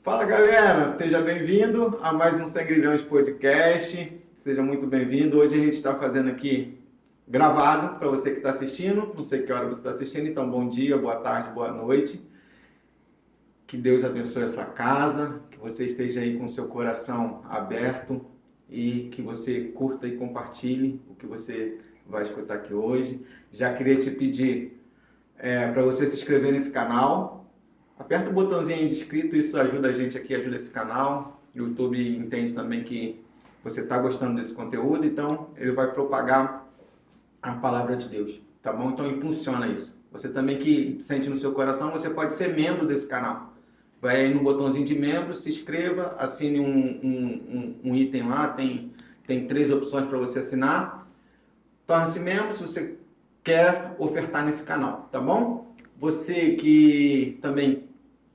Fala galera, seja bem-vindo a mais um 100 Grilhões Podcast, seja muito bem-vindo. Hoje a gente está fazendo aqui gravado para você que está assistindo, não sei que hora você está assistindo, então bom dia, boa tarde, boa noite. Que Deus abençoe a sua casa, que você esteja aí com o seu coração aberto e que você curta e compartilhe o que você vai escutar aqui hoje. Já queria te pedir para você se inscrever nesse canal. Aperta o botãozinho aí de inscrito, isso ajuda a gente aqui, ajuda esse canal. O YouTube entende também que você está gostando desse conteúdo, então ele vai propagar a palavra de Deus, tá bom? Então impulsiona isso. Você também que sente no seu coração, você pode ser membro desse canal. Vai aí no botãozinho de membro, se inscreva, assine um item lá, tem 3 opções para você assinar. Torne-se membro se você quer ofertar nesse canal, tá bom? Você que também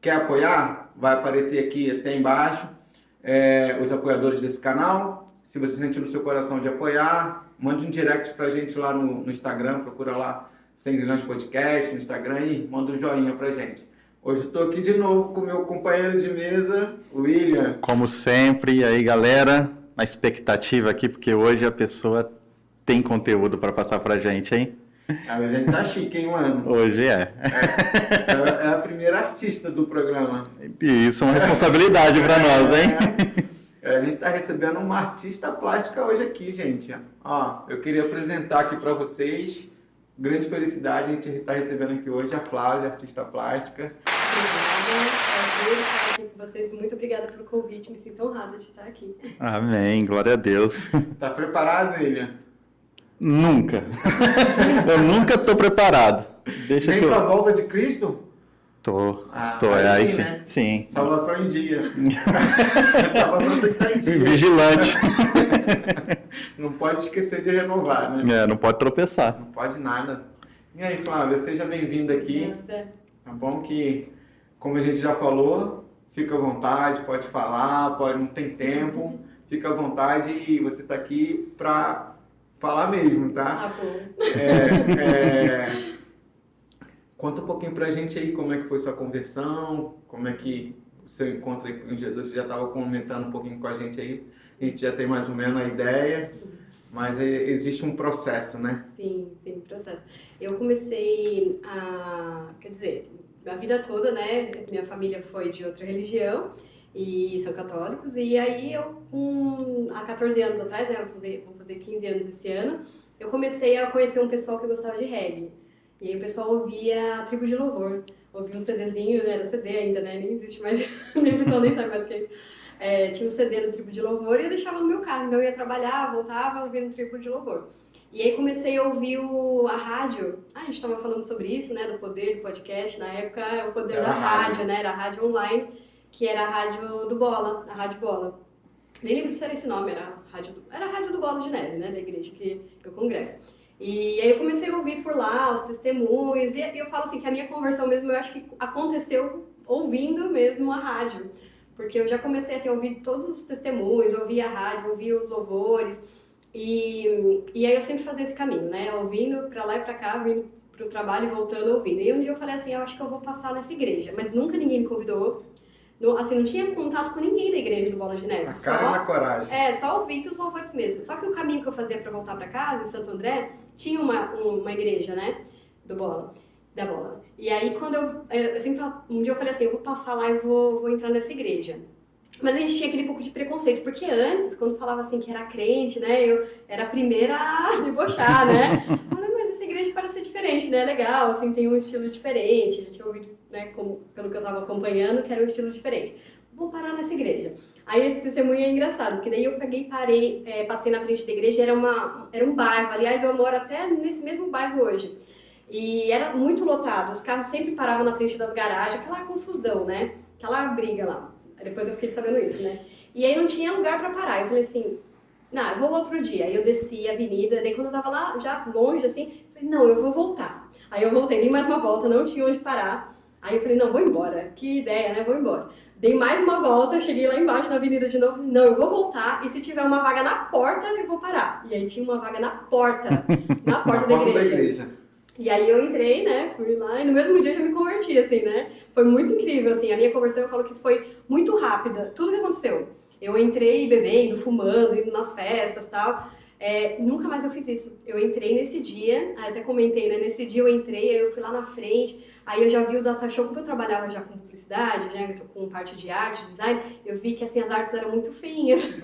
quer apoiar, vai aparecer aqui até embaixo os apoiadores desse canal. Se você sentir no seu coração de apoiar, mande um direct pra gente lá no Instagram, procura lá 100 Grilhões Podcast no Instagram e manda um joinha pra gente. Hoje eu tô aqui de novo com o meu companheiro de mesa, o William. Como sempre, e aí galera, a expectativa aqui, porque hoje a pessoa tem conteúdo para passar pra gente, hein? A gente tá chique, hein, mano? Hoje é. É a primeira artista do programa. E isso é uma responsabilidade para nós, hein? A gente tá recebendo uma artista plástica hoje aqui, gente. Ó, eu queria apresentar aqui para vocês, grande felicidade, a gente tá recebendo aqui hoje a Flávia, artista plástica. Obrigada, estar aqui com vocês. Muito obrigada pelo convite, me sinto honrada de estar aqui. Amém, glória a Deus. Tá preparado, William? Nunca. Eu nunca tô preparado. Deixa Nem que eu... pra volta de Cristo? Tô, aí sim, né? Sim. Salvação em dia. Salvação tem que estar em dia. Vigilante. Não pode esquecer de renovar, né? Não pode tropeçar. Não pode nada. E aí, Flávia, seja bem-vinda aqui. Obrigada. Tá bom que, como a gente já falou, fica à vontade, pode falar, não tem tempo, fica à vontade e você tá aqui pra falar mesmo, tá? Ah, bom. Conta um pouquinho pra gente aí como é que foi sua conversão, como é que o seu encontro aí com Jesus, você já estava comentando um pouquinho com a gente aí, a gente já tem mais ou menos a ideia, mas existe um processo, né? Sim, processo. Eu comecei a vida toda, né, minha família foi de outra religião e são católicos, e aí eu, há 14 anos atrás, né, vou fazer 15 anos esse ano, eu comecei a conhecer um pessoal que gostava de reggae. E aí o pessoal ouvia a Tribo de Louvor, ouvia um CDzinho, né, era CD ainda, né, nem existe mais, nem o pessoal nem sabe mais o que é isso. Tinha um CD do Tribo de Louvor e eu deixava no meu carro, então eu ia trabalhar, voltava ouvindo Tribo de Louvor. E aí comecei a ouvir a rádio, a gente estava falando sobre isso, né, do poder do podcast, na época o poder da rádio, né, era a rádio online, que era a rádio do Bola, a Rádio Bola. Nem lembro se era esse nome, era a rádio do Bola de Neve, né, da igreja que eu congrego. E aí eu comecei a ouvir por lá os testemunhos, e eu falo assim que a minha conversão mesmo, eu acho que aconteceu ouvindo mesmo a rádio. Porque eu já comecei assim, a ouvir todos os testemunhos, ouvia a rádio, ouvia os louvores, e aí eu sempre fazia esse caminho, né, ouvindo pra lá e pra cá, vindo pro trabalho e voltando ouvindo. E um dia eu falei assim, eu acho que eu vou passar nessa igreja, mas nunca ninguém me convidou. Não tinha contato com ninguém da igreja do Bola de Neve. A cara e na coragem. Só ouvindo os louvores mesmo. Só que o caminho que eu fazia pra voltar pra casa, em Santo André, tinha uma igreja, né, da Bola. E aí, quando eu sempre, um dia eu falei assim, eu vou passar lá e vou entrar nessa igreja. Mas a gente tinha aquele pouco de preconceito, porque antes, quando falava assim que era crente, né, eu era a primeira a debochar, né. Mas essa igreja parece ser diferente, né, legal, assim, tem um estilo diferente. Eu tinha ouvido, né, pelo que eu tava acompanhando, que era um estilo diferente. Vou parar nessa igreja. Aí esse testemunho é engraçado, porque daí eu parei, passei na frente da igreja, era um bairro, aliás, eu moro até nesse mesmo bairro hoje. E era muito lotado, os carros sempre paravam na frente das garagens, aquela confusão, né, aquela briga lá. Depois eu fiquei sabendo isso, né. E aí não tinha lugar pra parar, eu falei assim, não, eu vou outro dia. Aí eu desci a avenida, daí quando eu tava lá, já longe, assim, falei, não, eu vou voltar. Aí eu voltei, dei mais uma volta, não tinha onde parar. Aí eu falei, não, vou embora, que ideia, né, vou embora. Dei mais uma volta, cheguei lá embaixo na avenida de novo, não, eu vou voltar, e se tiver uma vaga na porta, eu vou parar. E aí tinha uma vaga na porta da igreja. E aí eu entrei, né, fui lá e no mesmo dia eu já me converti, assim, né? Foi muito incrível, assim, a minha conversão eu falo que foi muito rápida, tudo que aconteceu. Eu entrei bebendo, fumando, indo nas festas e tal. Nunca mais eu fiz isso. Eu entrei nesse dia, aí até comentei, né? Nesse dia eu entrei, aí eu fui lá na frente, aí eu já vi o Data Show, como eu trabalhava já com publicidade, né, com parte de arte, design, eu vi que assim, as artes eram muito feinhas. Estão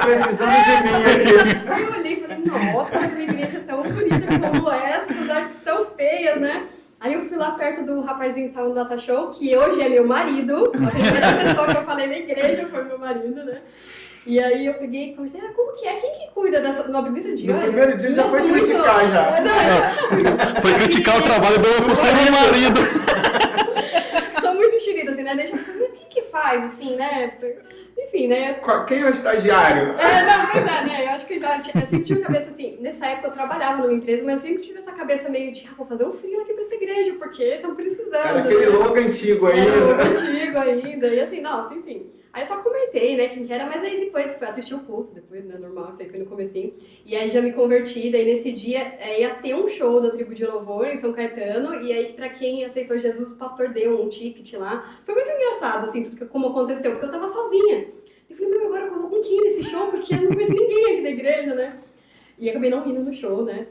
precisando de mim aqui. Aí eu olhei e falei, nossa, mas a igreja é tão bonita como essa, as artes tão feias, né? Aí eu fui lá perto do rapazinho que tava no Data Show, que hoje é meu marido, a primeira pessoa que eu falei na igreja foi meu marido, né? E aí eu peguei e conversei, como que é? Quem que cuida dessa... No primeiro dia, no primeiro dia já foi criticar, já. Foi criticar o trabalho do futuro marido. Sou muito enxerida, assim, né? Deixa eu falar, mas quem que faz, assim, né? Enfim, né? Quem é o estagiário? Pois é, né? Eu acho que eu sempre tive a cabeça assim, nessa época eu trabalhava numa empresa, mas eu sempre tive essa cabeça meio de, vou fazer um freela aqui pra essa igreja, porque estão precisando. Era aquele logo antigo ainda. Era o logo antigo ainda, e assim, nossa, enfim. Aí eu só comentei, né, quem que era, mas aí depois fui assistir o culto, depois, né, normal, isso aí foi no comecinho. E aí já me converti, daí nesse dia ia ter um show da Tribo de Louvor em São Caetano, e aí pra quem aceitou Jesus, o pastor deu um ticket lá. Foi muito engraçado, assim, tudo como aconteceu, porque eu tava sozinha. Eu falei, meu, agora eu vou com quem nesse show, porque eu não conheço ninguém aqui da igreja, né? E acabei não indo no show, né?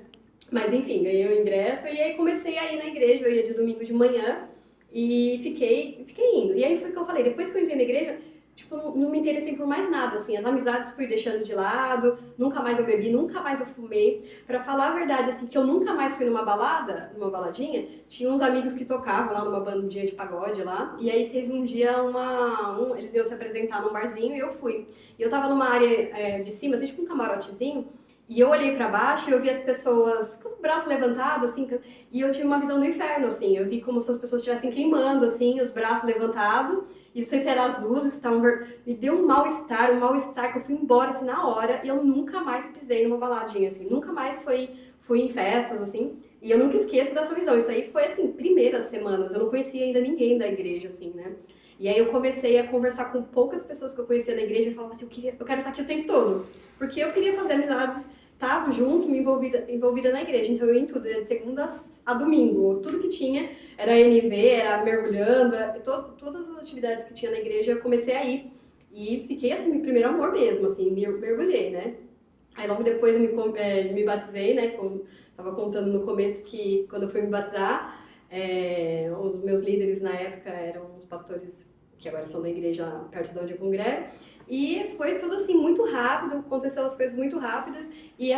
Mas enfim, ganhei o ingresso, e aí comecei a ir na igreja, eu ia de domingo de manhã, e fiquei indo. E aí foi o que eu falei, depois que eu entrei na igreja, tipo, não me interessei por mais nada, assim, as amizades fui deixando de lado, nunca mais eu bebi, nunca mais eu fumei. Pra falar a verdade, assim, que eu nunca mais fui numa baladinha, tinha uns amigos que tocavam lá numa bandinha de pagode lá, e aí teve um dia eles iam se apresentar num barzinho e eu fui. E eu tava numa área de cima, assim, tipo um camarotezinho, e eu olhei pra baixo e eu vi as pessoas com o braço levantado, assim, e eu tive uma visão do inferno, assim, eu vi como se as pessoas estivessem queimando, assim, os braços levantados. E não sei se eram as luzes, estavam me deu um mal-estar que eu fui embora, assim, na hora, e eu nunca mais pisei numa baladinha, assim, nunca mais fui em festas, assim, e eu nunca esqueço dessa visão. Isso aí foi, assim, primeiras semanas, eu não conhecia ainda ninguém da igreja, assim, né? E aí eu comecei a conversar com poucas pessoas que eu conhecia na igreja e falava assim, eu quero estar aqui o tempo todo, porque eu queria fazer amizades, estava junto, envolvida na igreja, então eu ia em tudo, de segunda a domingo, tudo que tinha, era NV, era mergulhando, todas as atividades que tinha na igreja eu comecei a ir, e fiquei assim, meu primeiro amor mesmo, assim, mergulhei, né? Aí logo depois eu me batizei, né, como estava contando no começo que quando eu fui me batizar, os meus líderes na época eram os pastores que agora são da igreja perto de onde eu congrego, e foi tudo assim muito rápido, aconteceu as coisas muito rápidas, e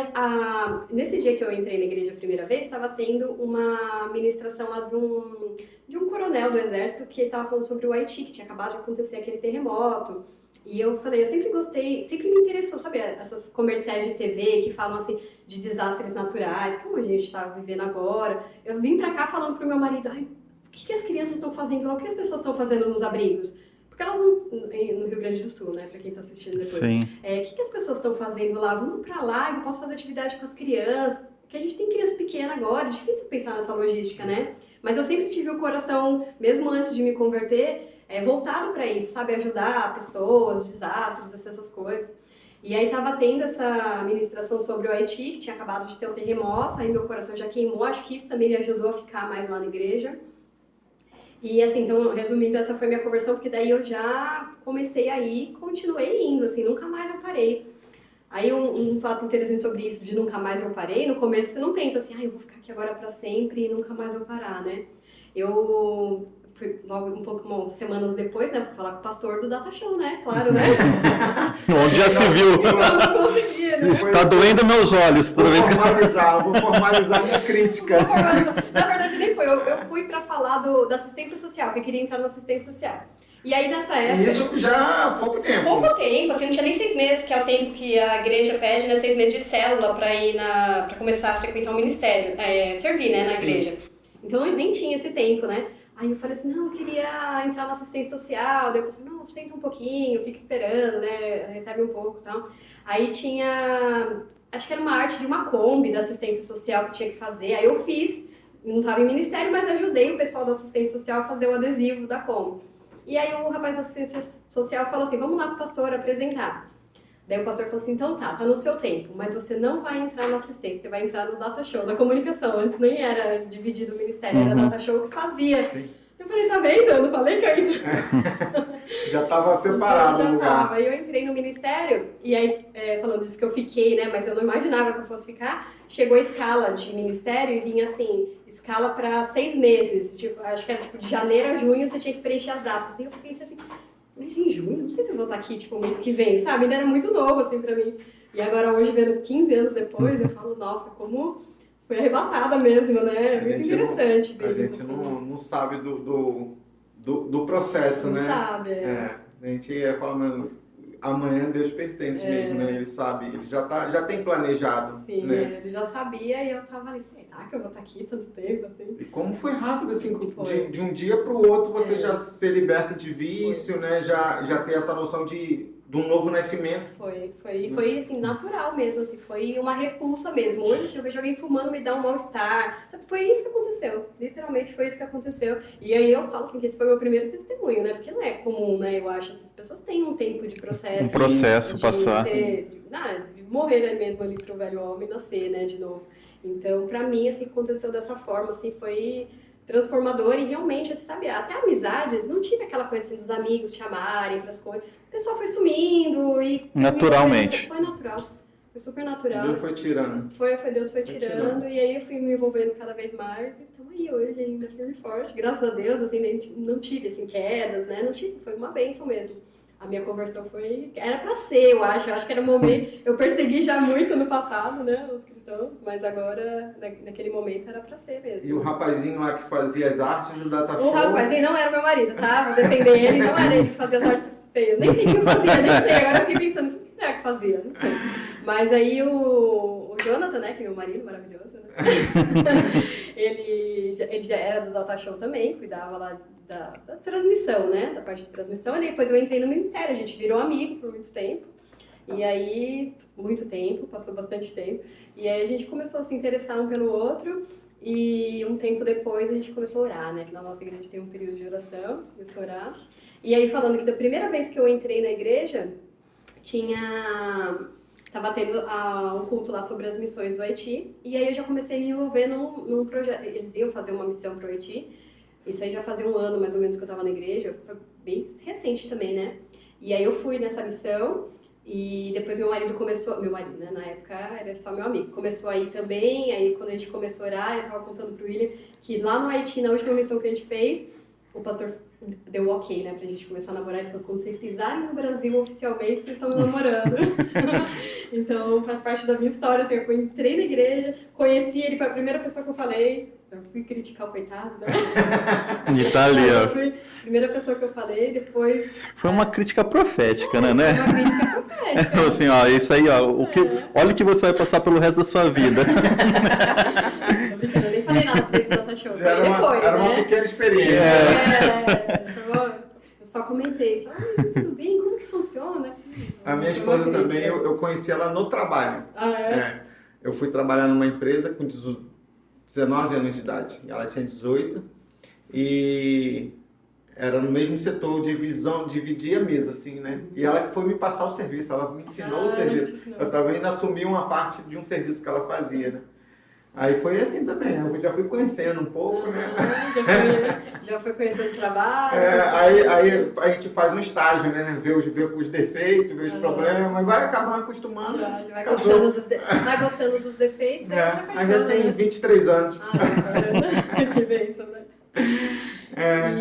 nesse dia que eu entrei na igreja a primeira vez, estava tendo uma ministração lá de um coronel do exército que estava falando sobre o Haiti, que tinha acabado de acontecer aquele terremoto. E eu falei, eu sempre gostei, sempre me interessou, sabe, essas comerciais de TV que falam assim de desastres naturais, como a gente está vivendo agora. Eu vim pra cá falando pro meu marido, o que as crianças estão fazendo lá, o que as pessoas estão fazendo nos abrigos? Porque elas não, no Rio Grande do Sul, né, pra quem tá assistindo depois. Sim. O que as pessoas estão fazendo lá? Vamos pra lá, eu posso fazer atividade com as crianças, que a gente tem criança pequena agora, é difícil pensar nessa logística, né? Mas eu sempre tive o coração, mesmo antes de me converter, voltado para isso, sabe? Ajudar pessoas, desastres, essas coisas. E aí tava tendo essa ministração sobre o Haiti, que tinha acabado de ter um terremoto, aí meu coração já queimou, acho que isso também me ajudou a ficar mais lá na igreja. E assim, então, resumindo, essa foi a minha conversão, porque daí eu já comecei a ir, continuei indo, assim, nunca mais eu parei. Aí um fato interessante sobre isso, de nunca mais eu parei, no começo você não pensa assim, eu vou ficar aqui agora para sempre e nunca mais vou parar, né? Eu fui logo um pouco, semanas depois, né, pra falar com o pastor do Data Show, né? Claro, né? Onde já se viu. Eu não conseguia, né? Está doendo meus olhos toda vez que... Vou formalizar minha crítica. Na verdade, nem foi. Eu fui pra falar da assistência social, porque eu queria entrar na assistência social. E aí, nessa época... Isso já há pouco tempo. Pouco tempo, assim, não tinha nem 6 meses, que é o tempo que a igreja pede, né? 6 meses de célula pra começar a frequentar o ministério, servir, né, na igreja. Então, eu nem tinha esse tempo, né? Aí eu falei assim, não, eu queria entrar na assistência social. Daí eu falei, não, senta um pouquinho, fica esperando, né? Recebe um pouco e tal. Aí tinha, acho que era uma arte de uma Kombi da assistência social que tinha que fazer. Aí eu fiz, não estava em ministério, mas ajudei o pessoal da assistência social a fazer o adesivo da Kombi. E aí o rapaz da assistência social falou assim, vamos lá pro pastor apresentar. Daí o pastor falou assim, então tá no seu tempo, mas você não vai entrar na assistência, você vai entrar no data show, na comunicação. Antes nem era dividido o ministério, era data show que fazia. Sim. Eu falei, tá vendo? Eu não falei que eu ia entrar. Já estava separado Então, o lugar. tava. Aí eu entrei no ministério, e aí, falando disso que eu fiquei, né, mas eu não imaginava que eu fosse ficar, chegou a escala de ministério e vinha assim, escala para 6 meses, tipo, acho que era tipo de janeiro a junho, você tinha que preencher as datas. E eu fiquei assim, mas em junho, não sei se eu vou estar aqui, tipo, o mês que vem, sabe? Ainda era muito novo, assim, pra mim. E agora, hoje, vendo 15 anos depois, eu falo, nossa, como foi arrebatada mesmo, né? É muito interessante ver A isso, gente assim. não sabe do processo, Não né? sabe, A gente fala, mano, amanhã Deus pertence mesmo, né? Ele sabe, ele já tem planejado, Sim, né? ele já sabia e eu tava ali, será que eu vou estar aqui tanto tempo, assim? E como foi rápido, assim, Foi. de um dia para o outro você já ser liberta de vício, Foi. né? Já ter essa noção de um novo nascimento. Foi assim, natural mesmo, assim, foi uma repulsa mesmo. Hoje, se eu vejo alguém fumando, me dá um mal-estar. Foi isso que aconteceu, literalmente foi isso que aconteceu. E aí eu falo assim, que esse foi o meu primeiro testemunho, né? Porque não é comum, né? Eu acho, essas pessoas têm um tempo de processo. Um processo de passar. de morrer mesmo ali pro velho homem nascer, né, de novo. Então, pra mim, assim, aconteceu dessa forma, assim, foi transformador e realmente, sabe, até amizades, não tive aquela coisa assim dos amigos chamarem pras coisas. O pessoal foi sumindo e... Naturalmente. Foi natural. Foi super natural. Deus foi tirando. Deus foi tirando. E aí eu fui me envolvendo cada vez mais. Então aí hoje ainda firme e forte. Graças a Deus, assim, não tive, assim, quedas, né? Não tive, foi uma bênção mesmo. A minha conversão era pra ser, eu acho. Eu acho que era um momento... Eu persegui já muito no passado, né? Os cristãos. Mas agora, naquele momento, era pra ser mesmo. E o rapazinho lá que fazia as artes do Data Show... O rapazinho não era meu marido, tá? Vou defender ele. Não era ele que fazia as artes feias. Nem sei o que eu fazia, nem sei. Agora eu fiquei pensando, o que será que fazia? Não sei. Mas aí o Jonathan, né? Que é meu marido, maravilhoso, né? ele já era do Data Show também, cuidava lá da transmissão, né? Da parte de transmissão. E depois eu entrei no ministério, a gente virou amigo por muito tempo. E aí, muito tempo, passou bastante tempo. E aí a gente começou a se interessar um pelo outro. E um tempo depois a gente começou a orar, né? Que na nossa igreja tem um período de oração, começou a orar. E aí falando que da primeira vez que eu entrei na igreja, tava tendo um culto lá sobre as missões do Haiti. E aí eu já comecei a me envolver num projeto. Eles iam fazer uma missão pro Haiti. Isso aí já fazia um ano mais ou menos que eu tava na igreja. Foi bem recente também, né? E aí eu fui nessa missão. E depois meu marido, né, na época era só meu amigo, começou a ir também. Aí quando a gente começou a orar, eu tava contando pro William que lá no Haiti, na última missão que a gente fez, o pastor deu ok, né, pra gente começar a namorar. Ele falou, quando vocês pisarem no Brasil oficialmente, vocês estão namorando. Então faz parte da minha história, assim, eu entrei na igreja, conheci ele, foi a primeira pessoa que eu falei. Eu fui criticar o coitado, né? E tá ali, ó. Foi a primeira pessoa que eu falei, depois... Foi uma crítica profética, né? Uma crítica profética. Assim, ó, isso aí, ó, olha o que você vai passar pelo resto da sua vida. Tô brincando, eu nem falei nada pra ele do Data Show. Já era uma pequena experiência. Eu só comentei, tudo bem, como que funciona? A minha esposa também, eu conheci ela no trabalho. Ah, é? Eu fui trabalhar numa empresa com 19 anos de idade. Ela tinha 18 e era no mesmo setor, dividia a mesa, assim, né? E ela que foi me passar o serviço, ela me ensinou o serviço. Eu estava indo assumir uma parte de um serviço que ela fazia, né? Aí foi assim também, eu já fui conhecendo um pouco, né? Já foi conhecendo o trabalho. Aí a gente faz um estágio, né? Vê os defeitos, vê os problemas, vai acabar acostumando. Já vai casou. gostando dos defeitos. Aí já tem 23 anos. Que bênção, né?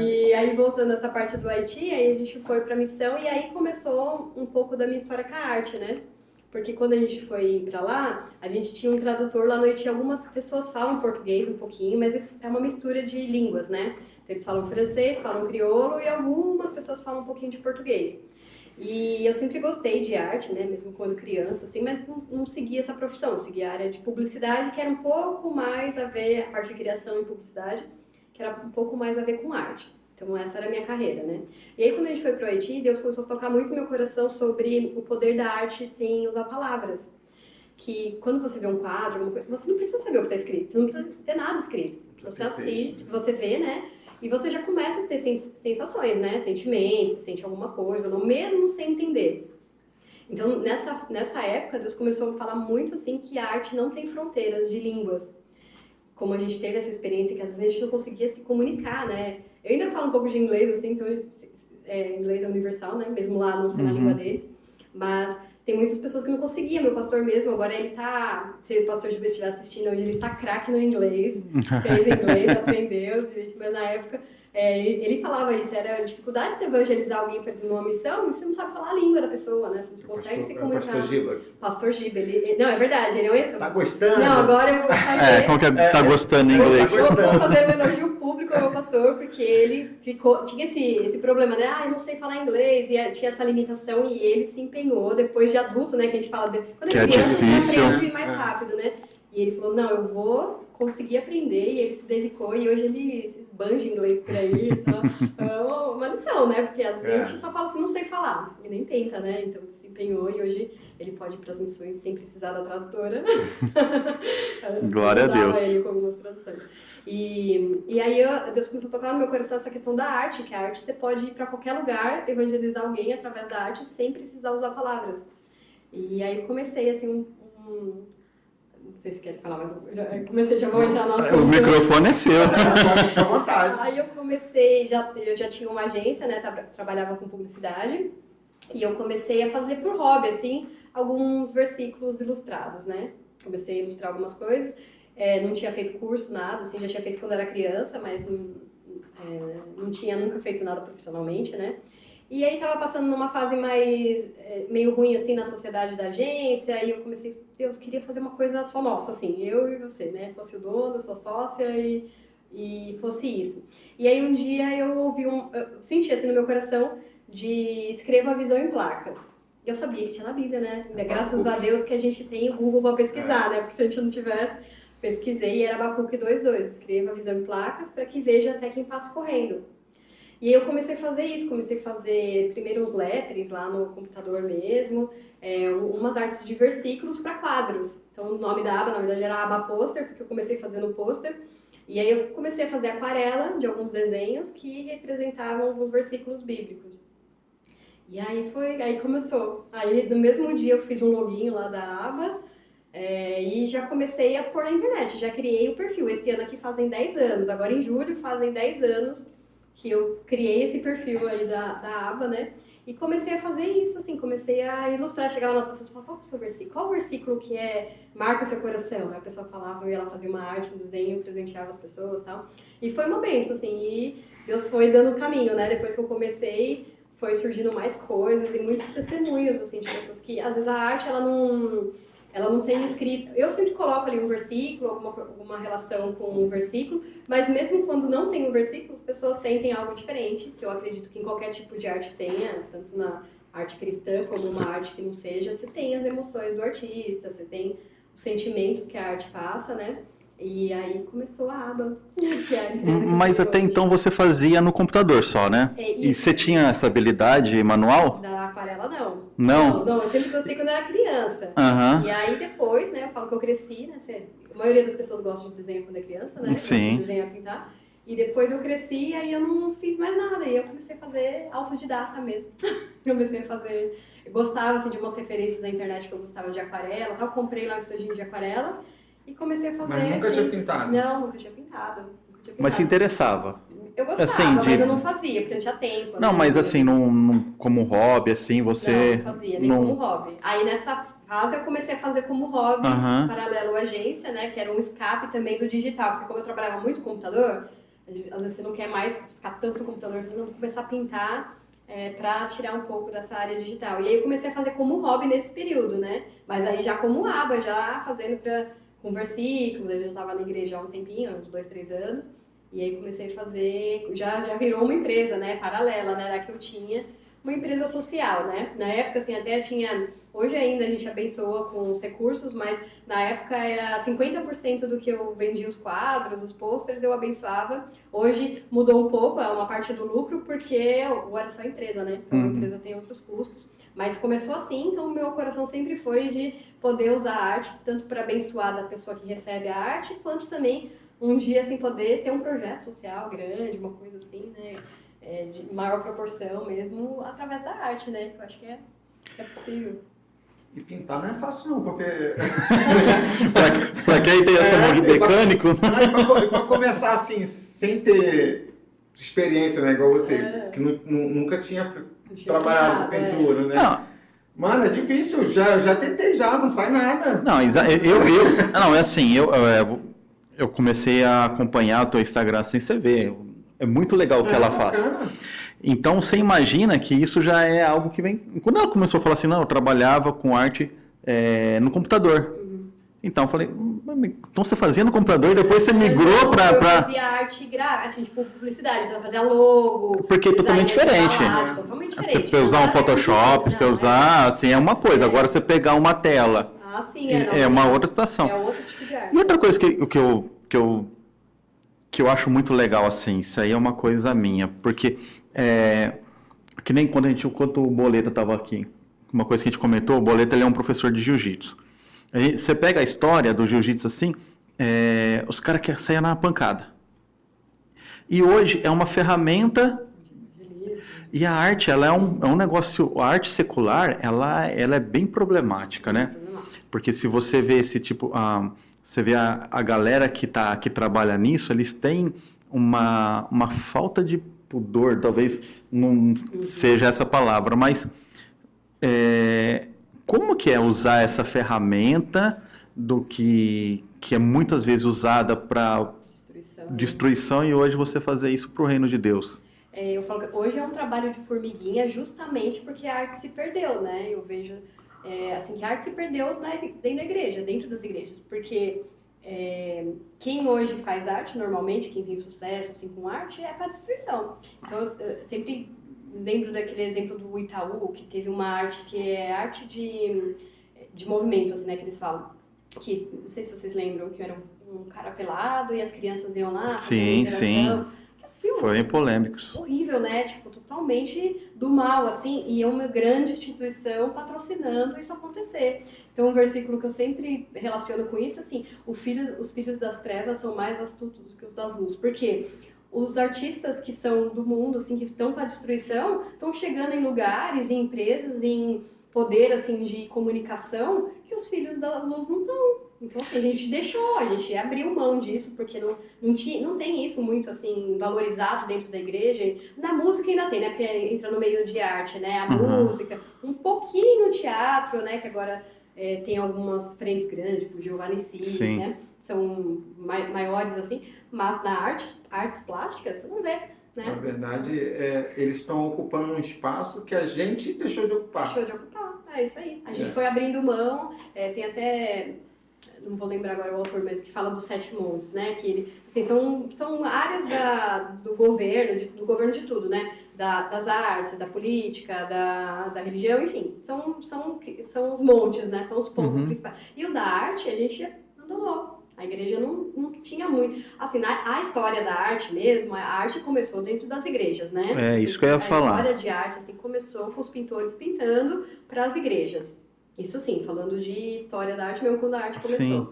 E aí, voltando essa parte do Haiti, aí a gente foi pra missão e aí começou um pouco da minha história com a arte, né? Porque quando a gente foi pra lá, a gente tinha um tradutor lá no Haiti. Algumas pessoas falam português um pouquinho, mas é uma mistura de línguas, né? Então, eles falam francês, falam crioulo e algumas pessoas falam um pouquinho de português. E eu sempre gostei de arte, né? Mesmo quando criança, assim, mas não seguia essa profissão. Eu seguia a área de publicidade, que era um pouco mais a ver, a parte de criação e publicidade, que era um pouco mais a ver com arte. Então, essa era a minha carreira, né? E aí, quando a gente foi pro Haiti, Deus começou a tocar muito no meu coração sobre o poder da arte sem usar palavras. Que quando você vê um quadro, você não precisa saber o que está escrito, você não precisa ter nada escrito. Você assiste, você vê, né? E você já começa a ter sensações, né? Sentimentos, você sente alguma coisa, ou não, mesmo sem entender. Então, nessa época, Deus começou a falar muito assim que a arte não tem fronteiras de línguas. Como a gente teve essa experiência que às vezes a gente não conseguia se comunicar, né? Eu ainda falo um pouco de inglês, assim, então inglês é universal, né? Mesmo lá não sendo a língua deles. Mas tem muitas pessoas que não conseguiam. Meu pastor mesmo, agora ele tá... Se o pastor Gilberto estiver assistindo hoje, ele está craque no inglês. Fez inglês, aprendeu, mas na época... ele falava isso, era a dificuldade de se evangelizar alguém, por exemplo, numa missão, e você não sabe falar a língua da pessoa, né? Você não consegue se comunicar. Pastor Giba. Pastor Giba, não, é verdade, ele é um... Tá gostando? Não, agora eu vou fazer... como que tá gostando em inglês? Eu vou fazer um elogio público ao meu pastor, porque ele tinha esse problema, né? Eu não sei falar inglês, e tinha essa limitação, e ele se empenhou, depois de adulto, né, que a gente fala... Quando é criança, você aprende mais rápido, né? E ele falou, não, eu vou conseguir aprender, e ele se dedicou, e hoje ele esbanja inglês por aí, então, é uma lição, né? Porque às vezes a gente só fala assim, não sei falar, e nem tenta, né? Então ele se empenhou, e hoje ele pode ir para as missões sem precisar da tradutora. Glória a Deus. Ele com algumas traduções. E aí Deus começou a tocar no meu coração essa questão da arte, que a arte você pode ir para qualquer lugar, evangelizar alguém através da arte, sem precisar usar palavras. E aí comecei, assim, não sei se quer falar, mas eu já vou entrar no assunto. O microfone é seu. Fica à vontade. Aí eu comecei, eu já tinha uma agência, né, trabalhava com publicidade, e eu comecei a fazer por hobby, assim, alguns versículos ilustrados, né? Comecei a ilustrar algumas coisas, não tinha feito curso, nada, assim, já tinha feito quando era criança, mas não tinha nunca feito nada profissionalmente, né? E aí tava passando numa fase meio ruim, assim, na sociedade da agência, e eu comecei, Deus, queria fazer uma coisa só nossa, assim, eu e você, né? Fosse o dono, sua sócia e fosse isso. E aí um dia eu senti, assim, no meu coração, de escreva a visão em placas. Eu sabia que tinha na Bíblia, né? Graças a Deus que a gente tem o Google para pesquisar, né? Porque se a gente não tivesse, pesquisei e era Abacuque 2:2. Escreva a visão em placas para que veja até quem passa correndo. E aí eu comecei a fazer isso, comecei a fazer primeiro uns letters lá no computador mesmo, umas artes de versículos para quadros. Então o nome da aba, na verdade, era aba pôster, porque eu comecei fazendo pôster. E aí eu comecei a fazer aquarela de alguns desenhos que representavam alguns versículos bíblicos. E aí começou. Aí no mesmo dia eu fiz um login lá da aba e já comecei a pôr na internet, já criei o perfil. Esse ano aqui fazem 10 anos, agora em julho fazem 10 anos que eu criei esse perfil aí da aba, né? E comecei a fazer isso, assim, comecei a ilustrar. Chegava nas pessoas e falava, qual é o seu versículo? Qual o versículo que marca seu coração? Aí a pessoa falava, eu ia lá fazer uma arte, um desenho, presenteava as pessoas e tal. E foi uma bênção, assim, e Deus foi dando o caminho, né? Depois que eu comecei, foi surgindo mais coisas e muitos testemunhos, assim, de pessoas que, às vezes, a arte, ela não tem escrito. Eu sempre coloco ali um versículo, alguma relação com um versículo, mas mesmo quando não tem um versículo, as pessoas sentem algo diferente, que eu acredito que em qualquer tipo de arte tenha, tanto na arte cristã como uma arte que não seja, você tem as emoções do artista, você tem os sentimentos que a arte passa, né? E aí começou a aba, que é a empresa. Mas até então você fazia no computador só, né? E você tinha essa habilidade manual? Da aquarela, não. Não? Não, eu sempre gostei quando eu era criança. Aham. E aí depois, né, eu falo que eu cresci, né? A maioria das pessoas gosta de desenhar quando é criança, né? Sim. Desenhar, pintar. E depois eu cresci e aí eu não fiz mais nada. E eu comecei a fazer autodidata mesmo. Comecei a fazer... Eu gostava, assim, de umas referências na internet que eu gostava de aquarela, tal. Comprei lá um estojinho de aquarela e comecei a fazer. Mas nunca assim... tinha pintado? Não, nunca tinha pintado. Mas se interessava? Eu gostava, assim, mas eu não fazia, porque não tinha tempo. Não, né? mas assim, como hobby, assim, você... Não fazia, nem como hobby. Aí nessa fase eu comecei a fazer como hobby, paralelo à agência, né? Que era um escape também do digital. Porque como eu trabalhava muito com computador, às vezes você não quer mais ficar tanto no computador, não começar a pintar para tirar um pouco dessa área digital. E aí eu comecei a fazer como hobby nesse período, né? Mas aí já como aba, já fazendo com versículos, eu já estava na igreja há um tempinho, uns 2, 3 anos. E aí comecei a fazer, já virou uma empresa, né, paralela, né, da que eu tinha, uma empresa social, né. Na época, assim, até tinha, hoje ainda a gente abençoa com os recursos, mas na época era 50% do que eu vendia os quadros, os pôsteres, eu abençoava. Hoje mudou um pouco, é uma parte do lucro, porque eu era só empresa, né, então a empresa tem outros custos. Mas começou assim, então o meu coração sempre foi de poder usar a arte, tanto para abençoar da pessoa que recebe a arte, quanto também um dia, assim, poder ter um projeto social grande, uma coisa assim, né, de maior proporção mesmo, através da arte, né, que eu acho que é possível. E pintar não é fácil não, porque... Pra quem tem essa mão de mecânico... Para começar assim, sem ter experiência, né? Igual você, que nunca tinha trabalhado com pintura, né? Não. Mano, é difícil, já tentei já, não sai nada. Não, não, é assim, eu comecei a acompanhar o teu Instagram assim, você vê, é muito legal o que ela faz. Bacana. Então, você imagina que isso já é algo que vem... Quando ela começou a falar assim, não, eu trabalhava com arte no computador. Então, eu falei, então você fazia no computador e depois você migrou para... Eu fazia arte gráfica, assim, tipo, publicidade, então eu fazia logo... Porque é totalmente diferente. Totalmente Você diferente. usar um Photoshop, você usar, assim, é uma coisa. Agora, você pegar uma tela, sim, é uma outra situação. É outro tipo de arte. E outra coisa que eu acho muito legal, assim, isso aí é uma coisa minha, porque que nem quando o Boleta estava aqui, uma coisa que a gente comentou, o Boleta ele é um professor de jiu-jitsu. Aí você pega a história do jiu-jitsu assim, os caras querem sair na pancada. E hoje é uma ferramenta, e a arte, ela é um negócio, a arte secular, ela é bem problemática, né? Porque se você vê esse tipo... Você vê a galera que trabalha nisso, eles têm uma falta de pudor, talvez não seja essa palavra, mas como que é usar essa ferramenta do que é muitas vezes usada para destruição e hoje você fazer isso para o reino de Deus? Eu falo que hoje é um trabalho de formiguinha justamente porque a arte se perdeu, né? Eu vejo... assim, que a arte se perdeu dentro da igreja, dentro das igrejas, porque quem hoje faz arte, normalmente, quem tem sucesso assim, com arte, é para destruição. Então, eu sempre lembro daquele exemplo do Itaú, que teve uma arte que é arte de movimento, assim, né, que eles falam. Que, não sei se vocês lembram, que era um cara pelado e as crianças iam lá. Sim. Foi polêmicos. Horrível, né? Tipo, totalmente do mal, assim, e é uma grande instituição patrocinando isso acontecer. Então, um versículo que eu sempre relaciono com isso, assim, os filhos das trevas são mais astutos do que os das luzes. Por quê? Os artistas que são do mundo, assim, que estão para a destruição, estão chegando em lugares, em empresas, em poder, assim, de comunicação, que os filhos da luz não estão. Então, assim, a gente abriu mão disso, porque não tem isso muito, assim, valorizado dentro da igreja. Na música ainda tem, né? Porque entra no meio de arte, né? A música, um pouquinho o teatro, né? Que agora tem algumas frentes grandes, tipo Giovanni Cini, né? São maiores, assim. Mas na artes plásticas, você não vê, né? Na verdade, eles estão ocupando um espaço que a gente deixou de ocupar. Deixou de ocupar, é isso aí. A gente foi abrindo mão, tem até... Não vou lembrar agora o autor, mas que fala dos 7 montes, né? Que assim, são áreas do governo de tudo, né? Das artes, da política, da religião, enfim. São os montes, né? São os pontos principais. E o da arte, a gente abandonou. A igreja não tinha muito. Assim, a história da arte mesmo, a arte começou dentro das igrejas, né? É isso que eu ia falar. A história de arte, assim, começou com os pintores pintando para as igrejas. Isso sim, falando de história da arte mesmo, quando a arte começou. Sim.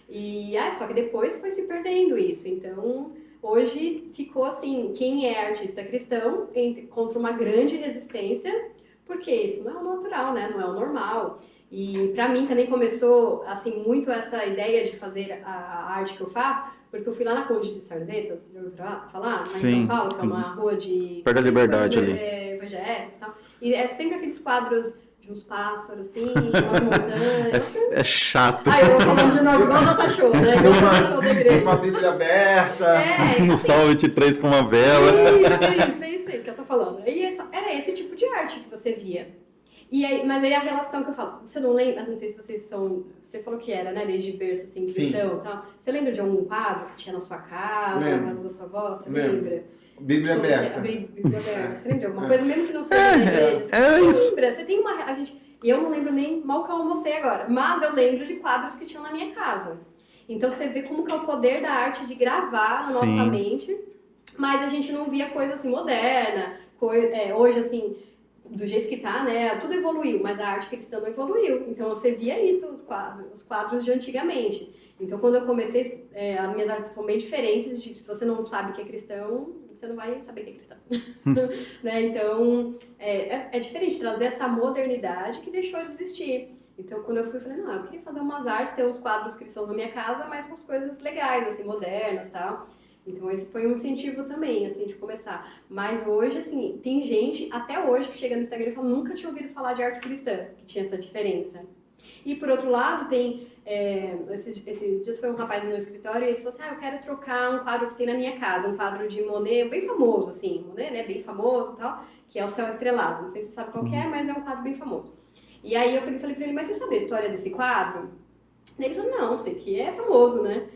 E só que depois foi se perdendo isso. Então, hoje ficou assim, quem é artista cristão contra uma grande resistência, porque isso não é o natural, né? Não é o normal. E pra mim também começou, assim, muito essa ideia de fazer a arte que eu faço, porque eu fui lá na Conde de Sarzetas, já ouviu falar? Em São Paulo, que é uma rua de... Perto da Liberdade ali. Evangélicos e tal. E é sempre aqueles quadros de uns pássaros, assim, umas montanhas. É chato. Eu vou falando de novo, igual o Data Show, né? Igual o Data Show da igreja. Uma Bíblia aberta. No Sol 23 com uma vela. Isso aí que eu tô falando. E era esse tipo de arte que você via. Mas aí a relação que eu falo, você não lembra, não sei se vocês são, você falou que era, né, desde berço, assim, cristão e tal. Você lembra de algum quadro que tinha na sua casa, na casa da sua avó? Você lembra? Bíblia aberta. Bíblia aberta. Você lembra de alguma coisa, mesmo que não seja da igreja? Você lembra? Você tem uma... E eu não lembro nem mal que eu almocei agora, mas eu lembro de quadros que tinham na minha casa. Então você vê como que é o poder da arte de gravar na nossa mente, mas a gente não via coisa assim moderna, hoje assim, do jeito que tá, né, tudo evoluiu, mas a arte cristã não evoluiu. Então você via isso, os quadros de antigamente. Então quando eu comecei, as minhas artes são bem diferentes, se você não sabe que é cristão, você não vai saber que é cristão. Né? Então, é diferente trazer essa modernidade que deixou de existir. Então, quando eu fui, eu falei, não, eu queria fazer umas artes, ter uns quadros que são na minha casa, mas umas coisas legais, assim, modernas e tal. Então, esse foi um incentivo também, assim, de começar. Mas hoje, assim, tem gente, até hoje, que chega no Instagram e fala, nunca tinha ouvido falar de arte cristã, que tinha essa diferença. E, por outro lado, tem... esses dias foi um rapaz no meu escritório e ele falou assim, eu quero trocar um quadro que tem na minha casa, um quadro de Monet, bem famoso, assim, Monet, né, bem famoso e tal, que é o Céu Estrelado. Não sei se você sabe qual que é, mas é um quadro bem famoso. E aí eu falei pra ele, mas você sabe a história desse quadro? Daí ele falou, não, sei que é famoso, né?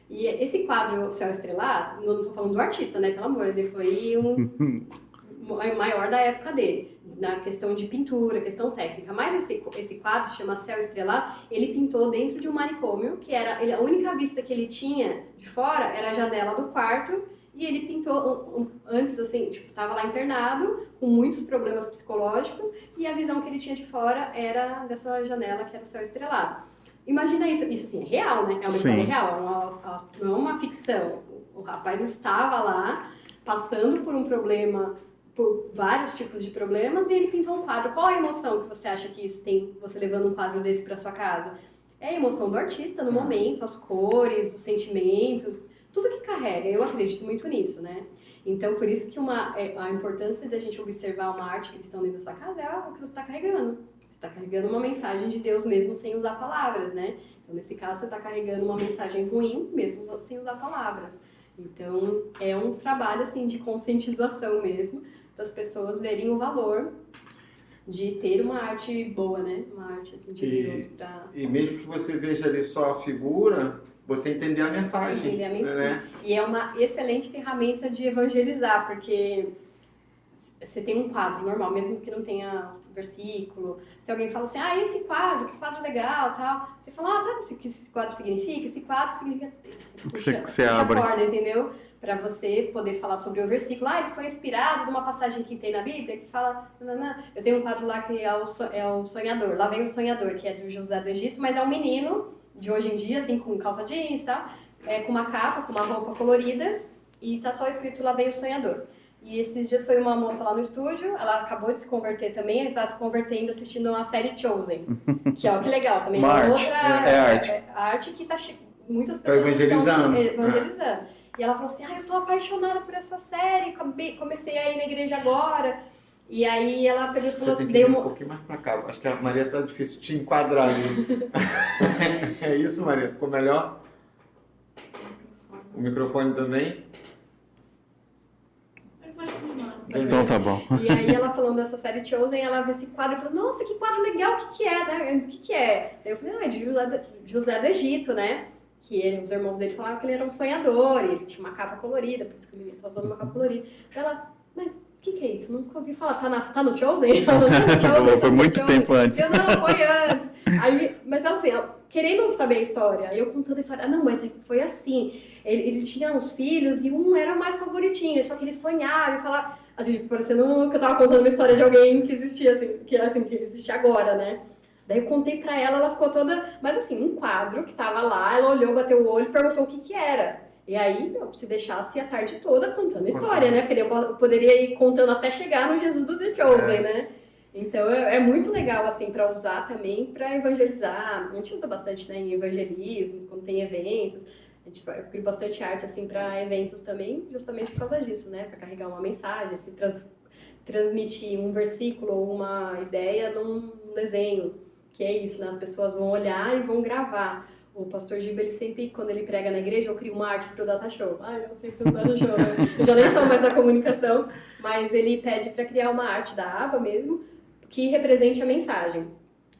E esse quadro, O Céu Estrelado, não tô falando do artista, né, pelo amor, ele foi o maior da época dele, na questão de pintura, questão técnica. Mas esse quadro, chama Céu Estrelado, ele pintou dentro de um manicômio, que era a única vista que ele tinha de fora era a janela do quarto, e ele pintou antes, assim, tipo, tava lá internado, com muitos problemas psicológicos, e a visão que ele tinha de fora era dessa janela, que era o céu estrelado. Imagina isso assim, é real, né? É uma história real, não é uma ficção. O rapaz estava lá, passando por um problema, por vários tipos de problemas, e ele pintou um quadro. Qual a emoção que você acha que isso tem, você levando um quadro desse para sua casa? É a emoção do artista no momento, as cores, os sentimentos, tudo que carrega. Eu acredito muito nisso, né? Então, por isso que a importância da gente observar uma arte cristã dentro da sua casa é o que você está carregando. Você está carregando uma mensagem de Deus mesmo sem usar palavras, né? Então, nesse caso, você está carregando uma mensagem ruim mesmo sem usar palavras. Então, é um trabalho, assim, de conscientização mesmo, das pessoas verem o valor de ter uma arte boa, né? Uma arte, assim, de Deus pra... E mesmo que você veja ali só a figura, você entender a mensagem. Entender a mensagem. Né? E é uma excelente ferramenta de evangelizar, porque você tem um quadro normal, mesmo que não tenha versículo. Se alguém fala assim, esse quadro, que quadro legal, tal. Você fala, sabe o que esse quadro significa? Esse quadro significa... Você abre. Corda, entendeu? Para você poder falar sobre o versículo. Ele foi inspirado numa passagem que tem na Bíblia, que fala... Eu tenho um quadro lá que é o Sonhador. Lá vem o Sonhador, que é do José do Egito, mas é um menino de hoje em dia, assim, com calça jeans e tal, com uma capa, com uma roupa colorida, e tá só escrito Lá vem o Sonhador. E esses dias foi uma moça lá no estúdio, ela acabou de se converter também, está se convertendo assistindo uma série Chosen, que que legal também. Uma arte. Outra arte. Arte que muitas pessoas evangelizando. estão evangelizando. E ela falou assim, eu tô apaixonada por essa série, comecei a ir na igreja agora. E aí ela pegou e falou assim, deu um pouquinho mais pra cá, acho que a Maria tá difícil de te enquadrar ali. É isso, Maria? Ficou melhor? O microfone também? Então tá bom. E aí ela falando dessa série Chosen, ela viu esse quadro e falou, nossa, que quadro legal, o que é, né? O que é? Daí eu falei, é de José do Egito, né? Que os irmãos dele falavam que ele era um sonhador, e ele tinha uma capa colorida, por isso que ele tá usando uma capa colorida. Ela, mas o que é isso? Nunca ouvi falar, tá no Chosen? Ela não tá no Chosen, foi muito tempo antes. Eu não, foi antes. Aí, mas ela assim, querendo saber a história, eu contando a história, não, mas foi assim, ele tinha uns filhos e um era mais favoritinho, só que ele sonhava e falava, assim, parecendo que eu tava contando uma história de alguém que existia, assim, que existe agora, né? Daí eu contei pra ela, ela ficou toda... Mas assim, um quadro que tava lá, ela olhou, bateu o olho e perguntou o que era. E aí, se deixasse a tarde toda contando a história, né? Porque eu poderia ir contando até chegar no Jesus do The Chosen, né? Então, é muito legal, assim, pra usar também pra evangelizar. A gente usa bastante, né, em evangelismos, quando tem eventos. Eu crio bastante arte, assim, pra eventos também, justamente por causa disso, né? Pra carregar uma mensagem, se transmitir um versículo ou uma ideia num desenho. Que é isso, né? As pessoas vão olhar e vão gravar. O pastor Giba, ele sempre, quando ele prega na igreja, eu crio uma arte pro Data Show. Eu sempre pro Data Show, né? Eu já nem sou mais da comunicação, mas ele pede para criar uma arte da aba mesmo, que represente a mensagem.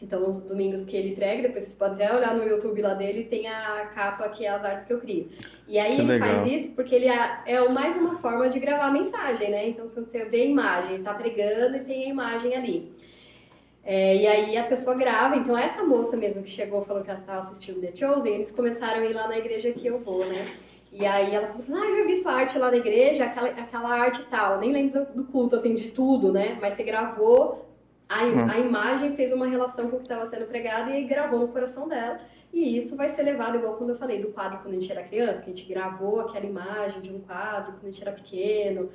Então, nos domingos que ele prega, depois vocês podem até olhar no YouTube lá dele, tem a capa que é as artes que eu crio. E aí ele faz isso porque ele é mais uma forma de gravar a mensagem, né? Então, se você vê a imagem, ele tá pregando e tem a imagem ali. E aí a pessoa grava, então essa moça mesmo que chegou falou que ela estava assistindo The Chosen, eles começaram a ir lá na igreja que eu vou, né? E aí ela falou assim, eu já vi sua arte lá na igreja, aquela arte tal, nem lembro do culto, assim, de tudo, né? Mas você gravou, a imagem fez uma relação com o que estava sendo pregado e aí gravou no coração dela. E isso vai ser levado, igual quando eu falei do quadro quando a gente era criança, que a gente gravou aquela imagem de um quadro quando a gente era pequeno.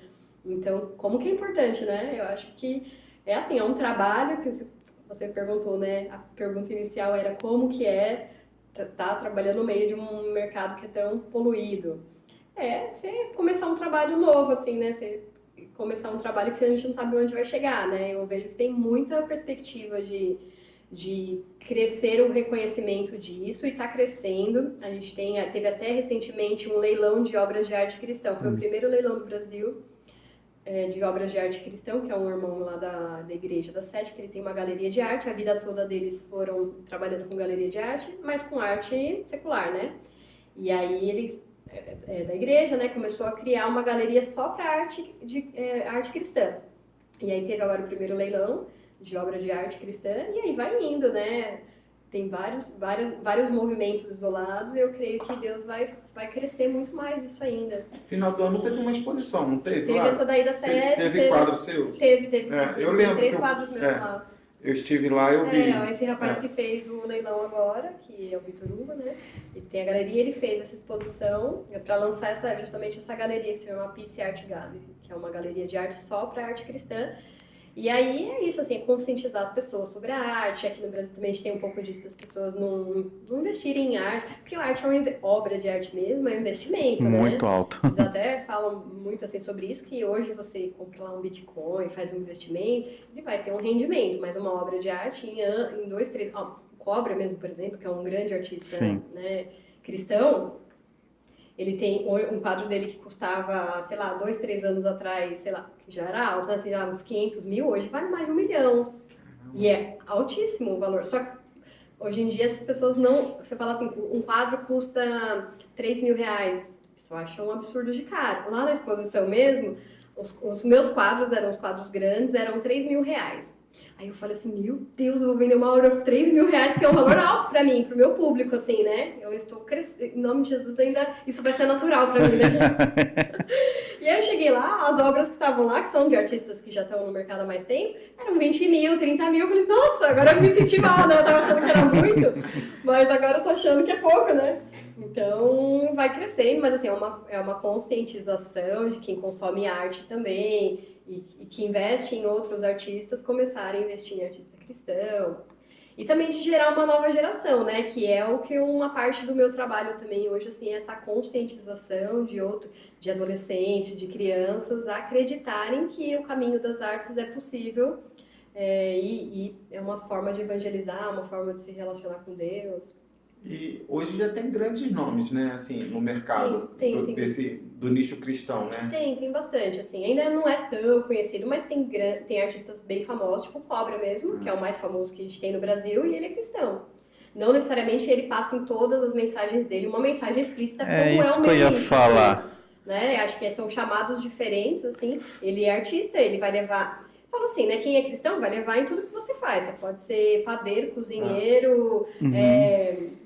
Então, como que é importante, né? Eu acho que é assim, é um trabalho que você perguntou, né? A pergunta inicial era como que é tá trabalhando no meio de um mercado que é tão poluído. Você começar um trabalho novo, assim, né? Você começar um trabalho que a gente não sabe onde vai chegar, né? Eu vejo que tem muita perspectiva de crescer o reconhecimento disso e está crescendo. A gente teve até recentemente um leilão de obras de arte cristã. Foi o primeiro leilão do Brasil de obras de arte cristão, que é um irmão lá da igreja da Sete, que ele tem uma galeria de arte. A vida toda deles foram trabalhando com galeria de arte, mas com arte secular, né? E aí eles, da igreja, né, começou a criar uma galeria só para arte cristã. E aí teve agora o primeiro leilão de obra de arte cristã, e aí vai indo, né? Tem vários movimentos isolados, e eu creio que Deus vai crescer muito mais isso ainda. Final do ano teve uma exposição, não teve? Teve essa daí da Sete. Teve quadros seus? Teve. Eu lembro. 3 quadros meus lá. Eu estive lá e eu vi. Esse rapaz que fez o leilão agora, que é o Vitor Uva, né? Ele tem a galeria, ele fez essa exposição para lançar justamente essa galeria que se chama Peace Art Gallery, que é uma galeria de arte só para arte cristã. E aí é isso, assim, conscientizar as pessoas sobre a arte. Aqui no Brasil também a gente tem um pouco disso, das pessoas não investirem em arte, porque a arte é uma obra de arte mesmo, é um investimento, muito né? alto. Eles até falam muito assim sobre isso, que hoje você compra lá um Bitcoin, faz um investimento, ele vai ter um rendimento, mas uma obra de arte em 2, 3... Cobra mesmo, por exemplo, que é um grande artista, né, cristão, ele tem um quadro dele que custava, sei lá, 2, 3 anos atrás, sei lá, que já era alto, assim, uns 500 mil, hoje vale mais de 1 milhão. E é altíssimo o valor. Só que hoje em dia as pessoas não... Você fala assim, um quadro custa 3 mil reais. A pessoa acha um absurdo de caro. Lá na exposição mesmo, os meus quadros eram os quadros grandes, eram 3 mil reais. Aí eu falei assim, meu Deus, eu vou vender uma obra por 3 mil reais, que é um valor alto pra mim, pro meu público, assim, né? Eu estou crescendo, em nome de Jesus ainda, isso vai ser natural pra mim, né? E aí eu cheguei lá, as obras que estavam lá, que são de artistas que já estão no mercado há mais tempo, eram 20 mil, 30 mil, eu falei, nossa, agora eu me senti mal, né? Eu tava achando que era muito, mas agora eu tô achando que é pouco, né? Então, vai crescendo, mas assim, é uma conscientização de quem consome arte também, e que investe em outros artistas, começarem a investir em artista cristão. E também de gerar uma nova geração, né? Que é o que uma parte do meu trabalho também hoje, assim, é essa conscientização de adolescentes, de crianças, a acreditarem que o caminho das artes é possível e é uma forma de evangelizar, uma forma de se relacionar com Deus. E hoje já tem grandes nomes, né, assim, no mercado do nicho cristão, né? Tem bastante, assim. Ainda não é tão conhecido, mas tem artistas bem famosos, tipo o Cobra mesmo, que é o mais famoso que a gente tem no Brasil, e ele é cristão. Não necessariamente ele passa em todas as mensagens dele uma mensagem explícita como é o meu que eu ia nicho, falar. Né? Acho que são chamados diferentes, assim. Ele é artista, ele vai levar... Fala assim, né? Quem é cristão vai levar em tudo que você faz. Você pode ser padeiro, cozinheiro,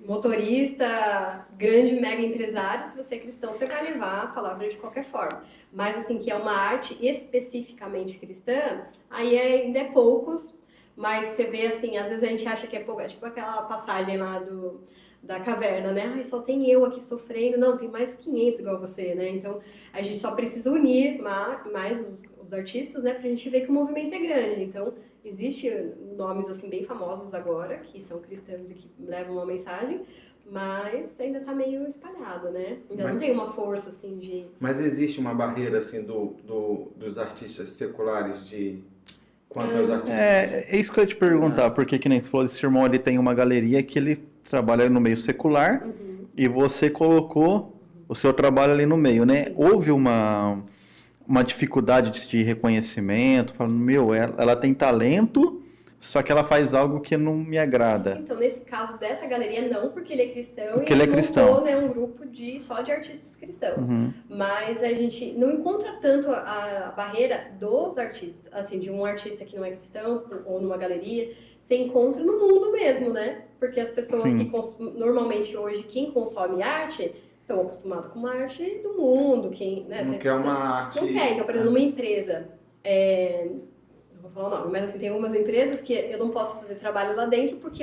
motorista, grande mega empresário. Se você é cristão, você vai levar a palavra de qualquer forma. Mas, assim, que é uma arte especificamente cristã, aí ainda é poucos. Mas você vê, assim, às vezes a gente acha que é pouco. É tipo aquela passagem lá da caverna, né? Ai, só tem eu aqui sofrendo. Não, tem mais 500 igual você, né? Então, a gente só precisa unir mais os artistas, né? Pra gente ver que o movimento é grande. Então, existem nomes, assim, bem famosos agora, que são cristãos e que levam uma mensagem, mas ainda tá meio espalhado, né? Ainda não tem uma força, assim, de... Mas existe uma barreira, assim, dos artistas seculares quanto aos artistas... É isso que eu ia te perguntar, porque que nem você falou, esse irmão, ele tem uma galeria que ele trabalha no meio secular, e você colocou o seu trabalho ali no meio, né? Houve uma dificuldade de reconhecimento, falando, ela tem talento, só que ela faz algo que não me agrada. Então, nesse caso dessa galeria, não, porque ele é cristão, porque ele é cristão. Montou, né, um grupo só de artistas cristãos. Mas a gente não encontra tanto a barreira dos artistas, assim, de um artista que não é cristão, ou numa galeria, você encontra no mundo mesmo, né? Porque as pessoas que normalmente hoje, quem consome arte, estão acostumados com uma arte do mundo, né? Não quer uma arte... Não quer, então, por exemplo, uma empresa... Não vou falar o nome, mas assim, tem algumas empresas que eu não posso fazer trabalho lá dentro porque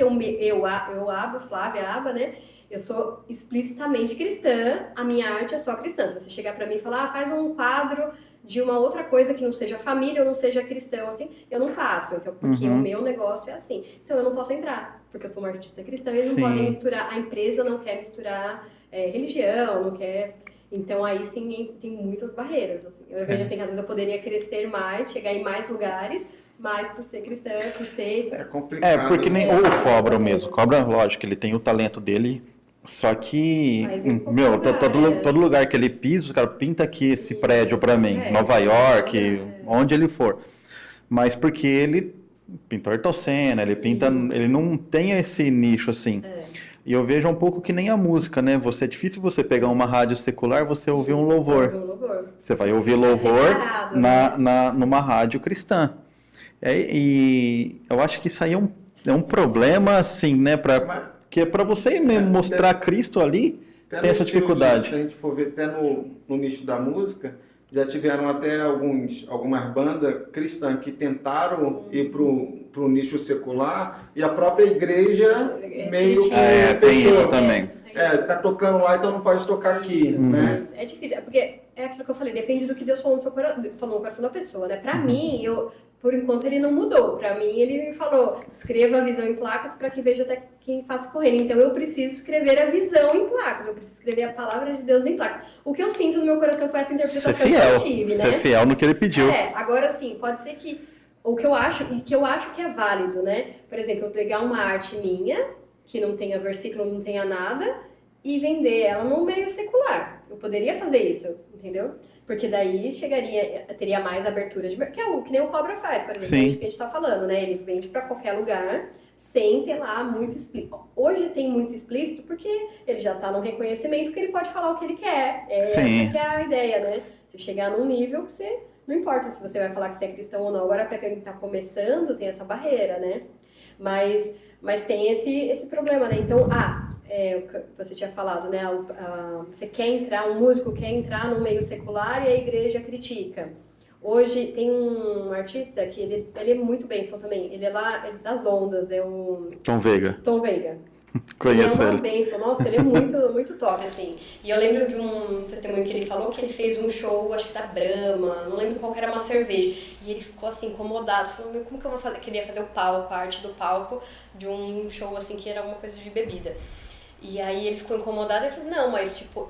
Flávia Aba, né? Eu sou explicitamente cristã, a minha arte é só cristã. Se você chegar pra mim e falar, faz um quadro de uma outra coisa que não seja família ou não seja cristão, assim, eu não faço, então, porque o meu negócio é assim. Então eu não posso entrar, porque eu sou uma artista cristã e eles não podem misturar, a empresa não quer misturar religião, não quer... Então aí sim tem muitas barreiras, assim. Eu vejo assim que às vezes eu poderia crescer mais, chegar em mais lugares, mas por ser cristã, por ser... É complicado. Porque nem ou cobra mesmo. Cobra, lógico, ele tem o talento dele, só que, todo lugar que ele pisa, os caras pinta aqui esse prédio pra mim, Nova York, onde ele for. Mas porque ele pintou Ayrton Senna, ele pinta, ele não tem esse nicho assim. E eu vejo um pouco que nem a música, né? É difícil você pegar uma rádio secular, você ouvir um louvor. Você vai ouvir louvor numa rádio cristã. E eu acho que isso aí é um problema, assim, né? Que é para você mesmo mostrar Cristo ali, tem essa dificuldade. Se a gente for ver até no nicho da música, já tiveram até algumas bandas cristãs que tentaram ir pro nicho secular e a própria igreja meio que tem isso também. Tá tocando lá, então não pode tocar aqui, né? É difícil, porque é aquilo que eu falei, depende do que Deus falou no seu coração, falou no coração da pessoa, né? Pra mim, por enquanto ele não mudou. Pra mim, ele falou, escreva a visão em placas para que veja até quem faça correr. Então eu preciso escrever a visão em placas, eu preciso escrever a palavra de Deus em placas. O que eu sinto no meu coração foi essa interpretação que eu tive, né? Ser fiel no que ele pediu. Agora sim, pode ser que o que eu acho que é válido, né? Por exemplo, eu pegar uma arte minha, que não tenha versículo, não tenha nada, e vender ela no meio secular. Eu poderia fazer isso, entendeu? Porque daí teria mais abertura de mercado, que nem o Cobra faz, por exemplo, é isso que a gente está falando, né? Ele vende para qualquer lugar, sem ter lá muito explícito. Hoje tem muito explícito porque ele já está no reconhecimento que ele pode falar o que ele quer. Essa que é a ideia, né? Você chegar num nível que você... Não importa se você vai falar que você é cristão ou não. Agora, para quem está começando, tem essa barreira, né? Mas tem esse problema, né? Então, você tinha falado, né? Você quer entrar, um músico quer entrar no meio secular e a igreja critica. Hoje tem um artista que ele é muito bênção também. Ele é das ondas, é o... Tom Veiga. Conheço ele. É uma bênção. Nossa, ele é muito, muito top, assim. E eu lembro de um testemunho que ele falou que ele fez um show, acho que da Brahma, não lembro qual que era, uma cerveja. E ele ficou, assim, incomodado. Falou, meu, como que eu vou fazer? Queria fazer o palco, a arte do palco de um show, assim, que era alguma coisa de bebida. E aí ele ficou incomodado e falou, não, mas tipo,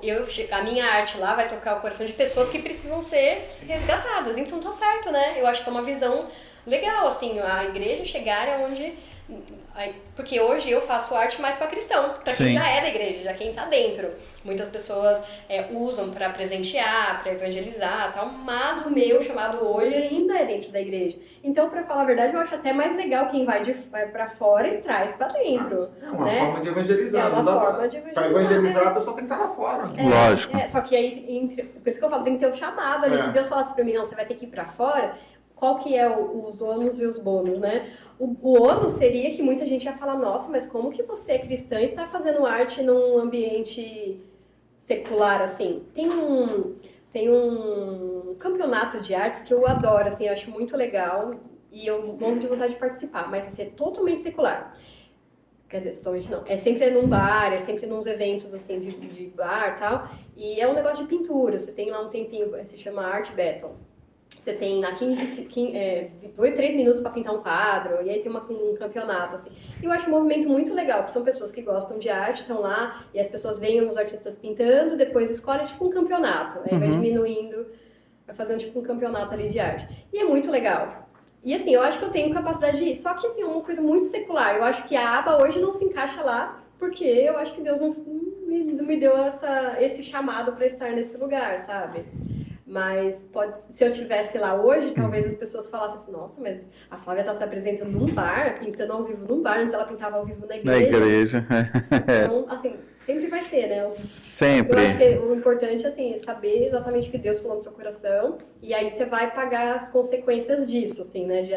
a minha arte lá vai tocar o coração de pessoas que precisam ser resgatadas. Então tá certo, né? Eu acho que é uma visão legal, assim, a igreja chegar aonde... Porque hoje eu faço arte mais para cristão, para quem já é da igreja, já quem tá dentro. Muitas pessoas usam para presentear, para evangelizar, tal, mas o meu chamado hoje ainda é dentro da igreja. Então, para falar a verdade, eu acho até mais legal quem vai para fora e traz para dentro. É uma forma de evangelizar. Para evangelizar, a pessoa tem que estar lá fora. Lógico. Só que aí, por isso que eu falo, tem que ter o chamado ali. Se Deus falasse para mim, não, você vai ter que ir para fora, qual que é os ônus e os bônus, né? O ônus seria que muita gente ia falar, nossa, mas como que você é cristã e tá fazendo arte num ambiente secular, assim? Tem um campeonato de artes que eu adoro, assim, eu acho muito legal e eu morro de vontade de participar, mas assim, é totalmente secular. Quer dizer, totalmente não. É sempre num bar, é sempre nos eventos, assim, de bar e tal. E é um negócio de pintura, você tem lá um tempinho, se chama Art Battle. Você tem lá 3 minutos para pintar um quadro, e aí tem um campeonato, assim. E eu acho um movimento muito legal, que são pessoas que gostam de arte, estão lá, e as pessoas veem os artistas pintando, depois escolhem tipo um campeonato. Aí vai diminuindo, vai fazendo tipo um campeonato ali de arte. E é muito legal. E assim, eu acho que eu tenho capacidade de ir, só que assim, é uma coisa muito secular. Eu acho que a aba hoje não se encaixa lá, porque eu acho que Deus não me deu esse chamado para estar nesse lugar, sabe? Mas se eu tivesse lá hoje, talvez as pessoas falassem assim, nossa, mas a Flávia tá se apresentando num bar, pintando ao vivo num bar, antes ela pintava ao vivo na igreja. Na igreja. Então, assim, sempre vai ser, né? Sempre. Eu acho que o importante, assim, é saber exatamente o que Deus falou no seu coração, e aí você vai pagar as consequências disso, assim, né?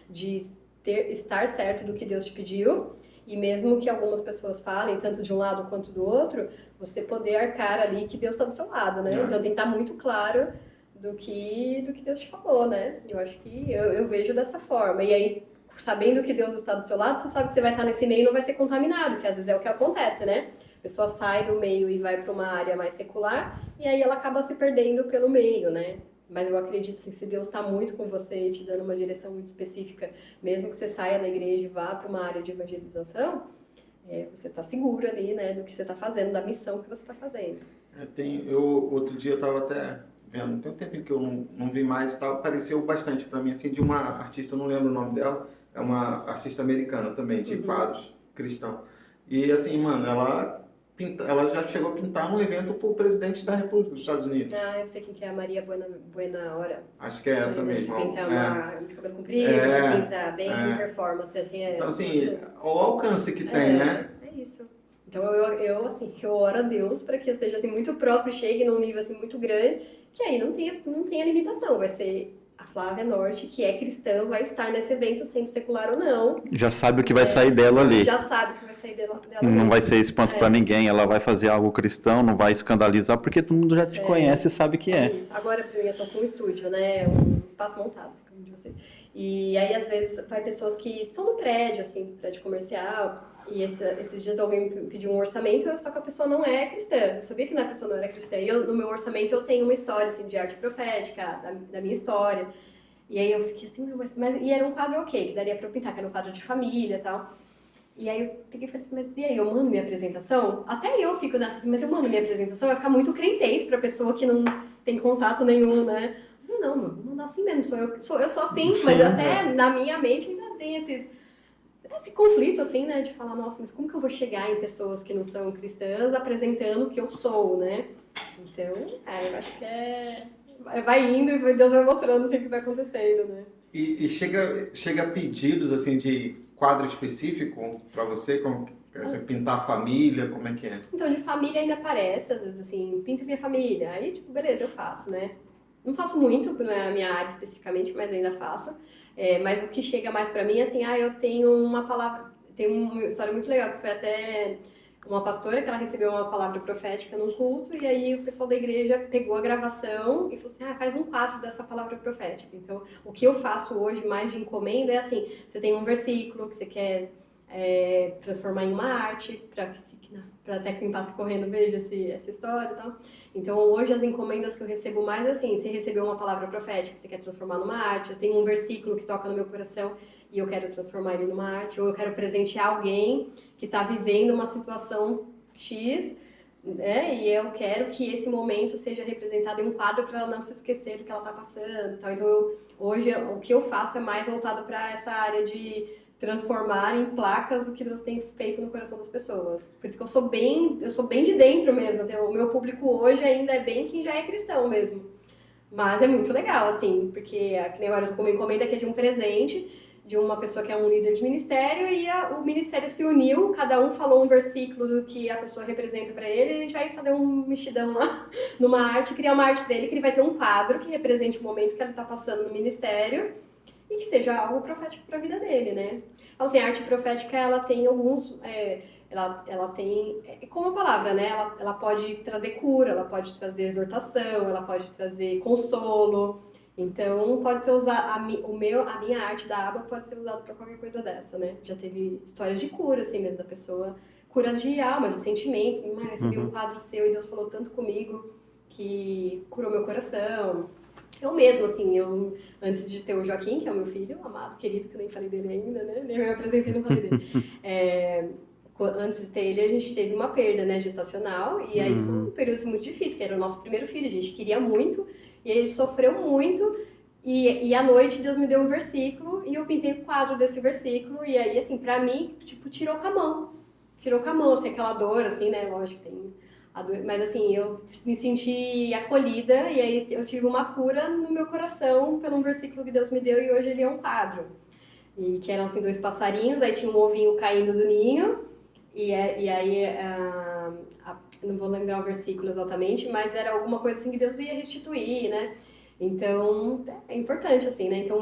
De estar certo do que Deus te pediu, e mesmo que algumas pessoas falem, tanto de um lado quanto do outro, você poder arcar ali que Deus está do seu lado, né? Então tem que estar muito claro do que Deus te falou, né? Eu acho que eu vejo dessa forma. E aí, sabendo que Deus está do seu lado, você sabe que você vai estar nesse meio e não vai ser contaminado, que às vezes é o que acontece, né? A pessoa sai do meio e vai para uma área mais secular, e aí ela acaba se perdendo pelo meio, né? Mas eu acredito assim, se Deus está muito com você e te dando uma direção muito específica, mesmo que você saia da igreja e vá para uma área de evangelização, você está seguro ali, né, do que você está fazendo, da missão que você está fazendo. Outro dia eu estava até vendo, tem um tempo que eu não vi mais, apareceu bastante para mim, assim, de uma artista, eu não lembro o nome dela, é uma artista americana também, de quadros cristãos. E assim, mano, ela já chegou a pintar num evento pro presidente da República dos Estados Unidos. Ah, eu sei quem que é a Maria Buena Hora. Acho que é essa mesmo. Pinta de cabelo comprido, pinta bem com performance, assim. Então, assim, o alcance que tem, né? É isso. Então, eu oro a Deus para que eu seja, assim, muito próximo e chegue num nível, assim, muito grande, que aí não tenha limitação. Vai ser a Flávia Norte, que é cristã, vai estar nesse evento, sendo secular ou não. Já sabe o que vai sair dela ali. Já sabe o que vai sair dela. Não vai ser espanto para ninguém, ela vai fazer algo cristão, não vai escandalizar, porque todo mundo já te conhece e sabe que é. Isso. Agora, eu tô com um estúdio, né? Um espaço montado, assim, como de você. E aí, às vezes, vai pessoas que são no prédio, assim, prédio comercial, e esses dias alguém me pediu um orçamento, só que a pessoa não é cristã. Eu sabia que a pessoa não era cristã. E no meu orçamento eu tenho uma história, assim, de arte profética, da minha história. E aí eu fiquei assim, e era um quadro ok, que daria pra eu pintar, que era um quadro de família e tal. E aí eu peguei e falei assim, mas e aí, eu mando minha apresentação? Até eu fico nessa assim, mas eu mando minha apresentação, vai ficar muito crentez pra pessoa que não tem contato nenhum, né? Eu falei, não, mano, vou mandar assim mesmo, eu sou assim, mas até na minha mente ainda tem esse conflito, assim, né, de falar, nossa, mas como que eu vou chegar em pessoas que não são cristãs apresentando o que eu sou, né? Então, eu acho que vai indo e Deus vai mostrando assim o que vai acontecendo, né? E chega pedidos, assim, de quadro específico para você, como assim, pintar a família, como é que é? Então, de família ainda aparece, às vezes, assim, pinta minha família. Aí, tipo, beleza, eu faço, né? Não faço muito, não é a minha área especificamente, mas ainda faço. Mas o que chega mais pra mim é assim, eu tenho uma palavra, tem uma história muito legal, que foi até uma pastora que ela recebeu uma palavra profética num culto, e aí o pessoal da igreja pegou a gravação e falou assim, faz um quadro dessa palavra profética. Então, o que eu faço hoje mais de encomenda é assim, você tem um versículo que você quer transformar em uma arte, para até quem passa correndo veja essa história e tal. Então, hoje as encomendas que eu recebo mais é assim, você recebeu uma palavra profética, você quer transformar numa arte, eu tenho um versículo que toca no meu coração e eu quero transformar ele numa arte, ou eu quero presentear alguém que está vivendo uma situação X, né? E eu quero que esse momento seja representado em um quadro para ela não se esquecer do que ela está passando. Então, hoje o que eu faço é mais voltado para essa área de transformar em placas o que Deus tem feito no coração das pessoas. Por isso que eu sou bem de dentro mesmo. Assim, o meu público hoje ainda é bem quem já é cristão mesmo. Mas é muito legal, assim, porque que nem agora eu tô com uma encomenda que é de um presente de uma pessoa que é um líder de ministério e o ministério se uniu, cada um falou um versículo do que a pessoa representa para ele e a gente vai fazer um mexidão lá numa arte, criar uma arte para ele que ele vai ter um quadro que represente o momento que ele tá passando no ministério e que seja algo profético para a vida dele, né? Então, assim, a arte profética, ela tem alguns... ela tem... como a palavra, né? Ela pode trazer cura, ela pode trazer exortação, ela pode trazer consolo. Então, pode ser usar... A minha arte da aba pode ser usada para qualquer coisa dessa, né? Já teve histórias de cura, assim, mesmo, da pessoa. Cura de alma, de sentimentos. Eu recebi um quadro seu e Deus falou tanto comigo que curou meu coração. Eu mesmo, assim, antes de ter o Joaquim, que é o meu filho, amado, querido, que eu nem falei dele ainda, né? Nem me apresentei, não falei dele. Antes de ter ele, a gente teve uma perda, né, gestacional, e aí foi um período assim, muito difícil, que era o nosso primeiro filho, a gente queria muito, e aí a gente sofreu muito, e à noite Deus me deu um versículo, e eu pintei o quadro desse versículo, e aí, assim, pra mim, tipo, tirou com a mão, assim, aquela dor, assim, né, lógico que tem... Mas assim, eu me senti acolhida e aí eu tive uma cura no meu coração pelo um versículo que Deus me deu e hoje ele é um quadro. E que eram assim 2 passarinhos, aí tinha um ovinho caindo do ninho e aí, não vou lembrar o versículo exatamente, mas era alguma coisa assim que Deus ia restituir, né? Então, é importante, assim, né? Então,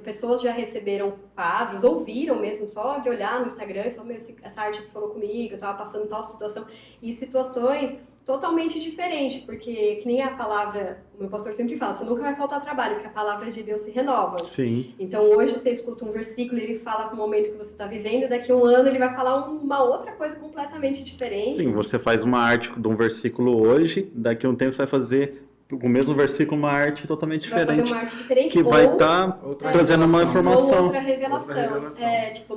pessoas já receberam quadros, ouviram mesmo, só de olhar no Instagram e falar, meu, essa arte que falou comigo, eu tava passando tal situação. E situações totalmente diferentes, porque, que nem a palavra, o meu pastor sempre fala, você nunca vai faltar trabalho, porque a palavra de Deus se renova. Sim. Então, hoje você escuta um versículo, ele fala com o momento que você está vivendo, daqui a um ano ele vai falar uma outra coisa completamente diferente. Sim, você faz uma arte de um versículo hoje, daqui a um tempo você vai fazer o mesmo versículo, uma arte totalmente Vai fazer diferente. uma arte diferente Que ou vai estar outra trazendo uma revelação. ou informação. outra revelação. Outra revelação. Tipo,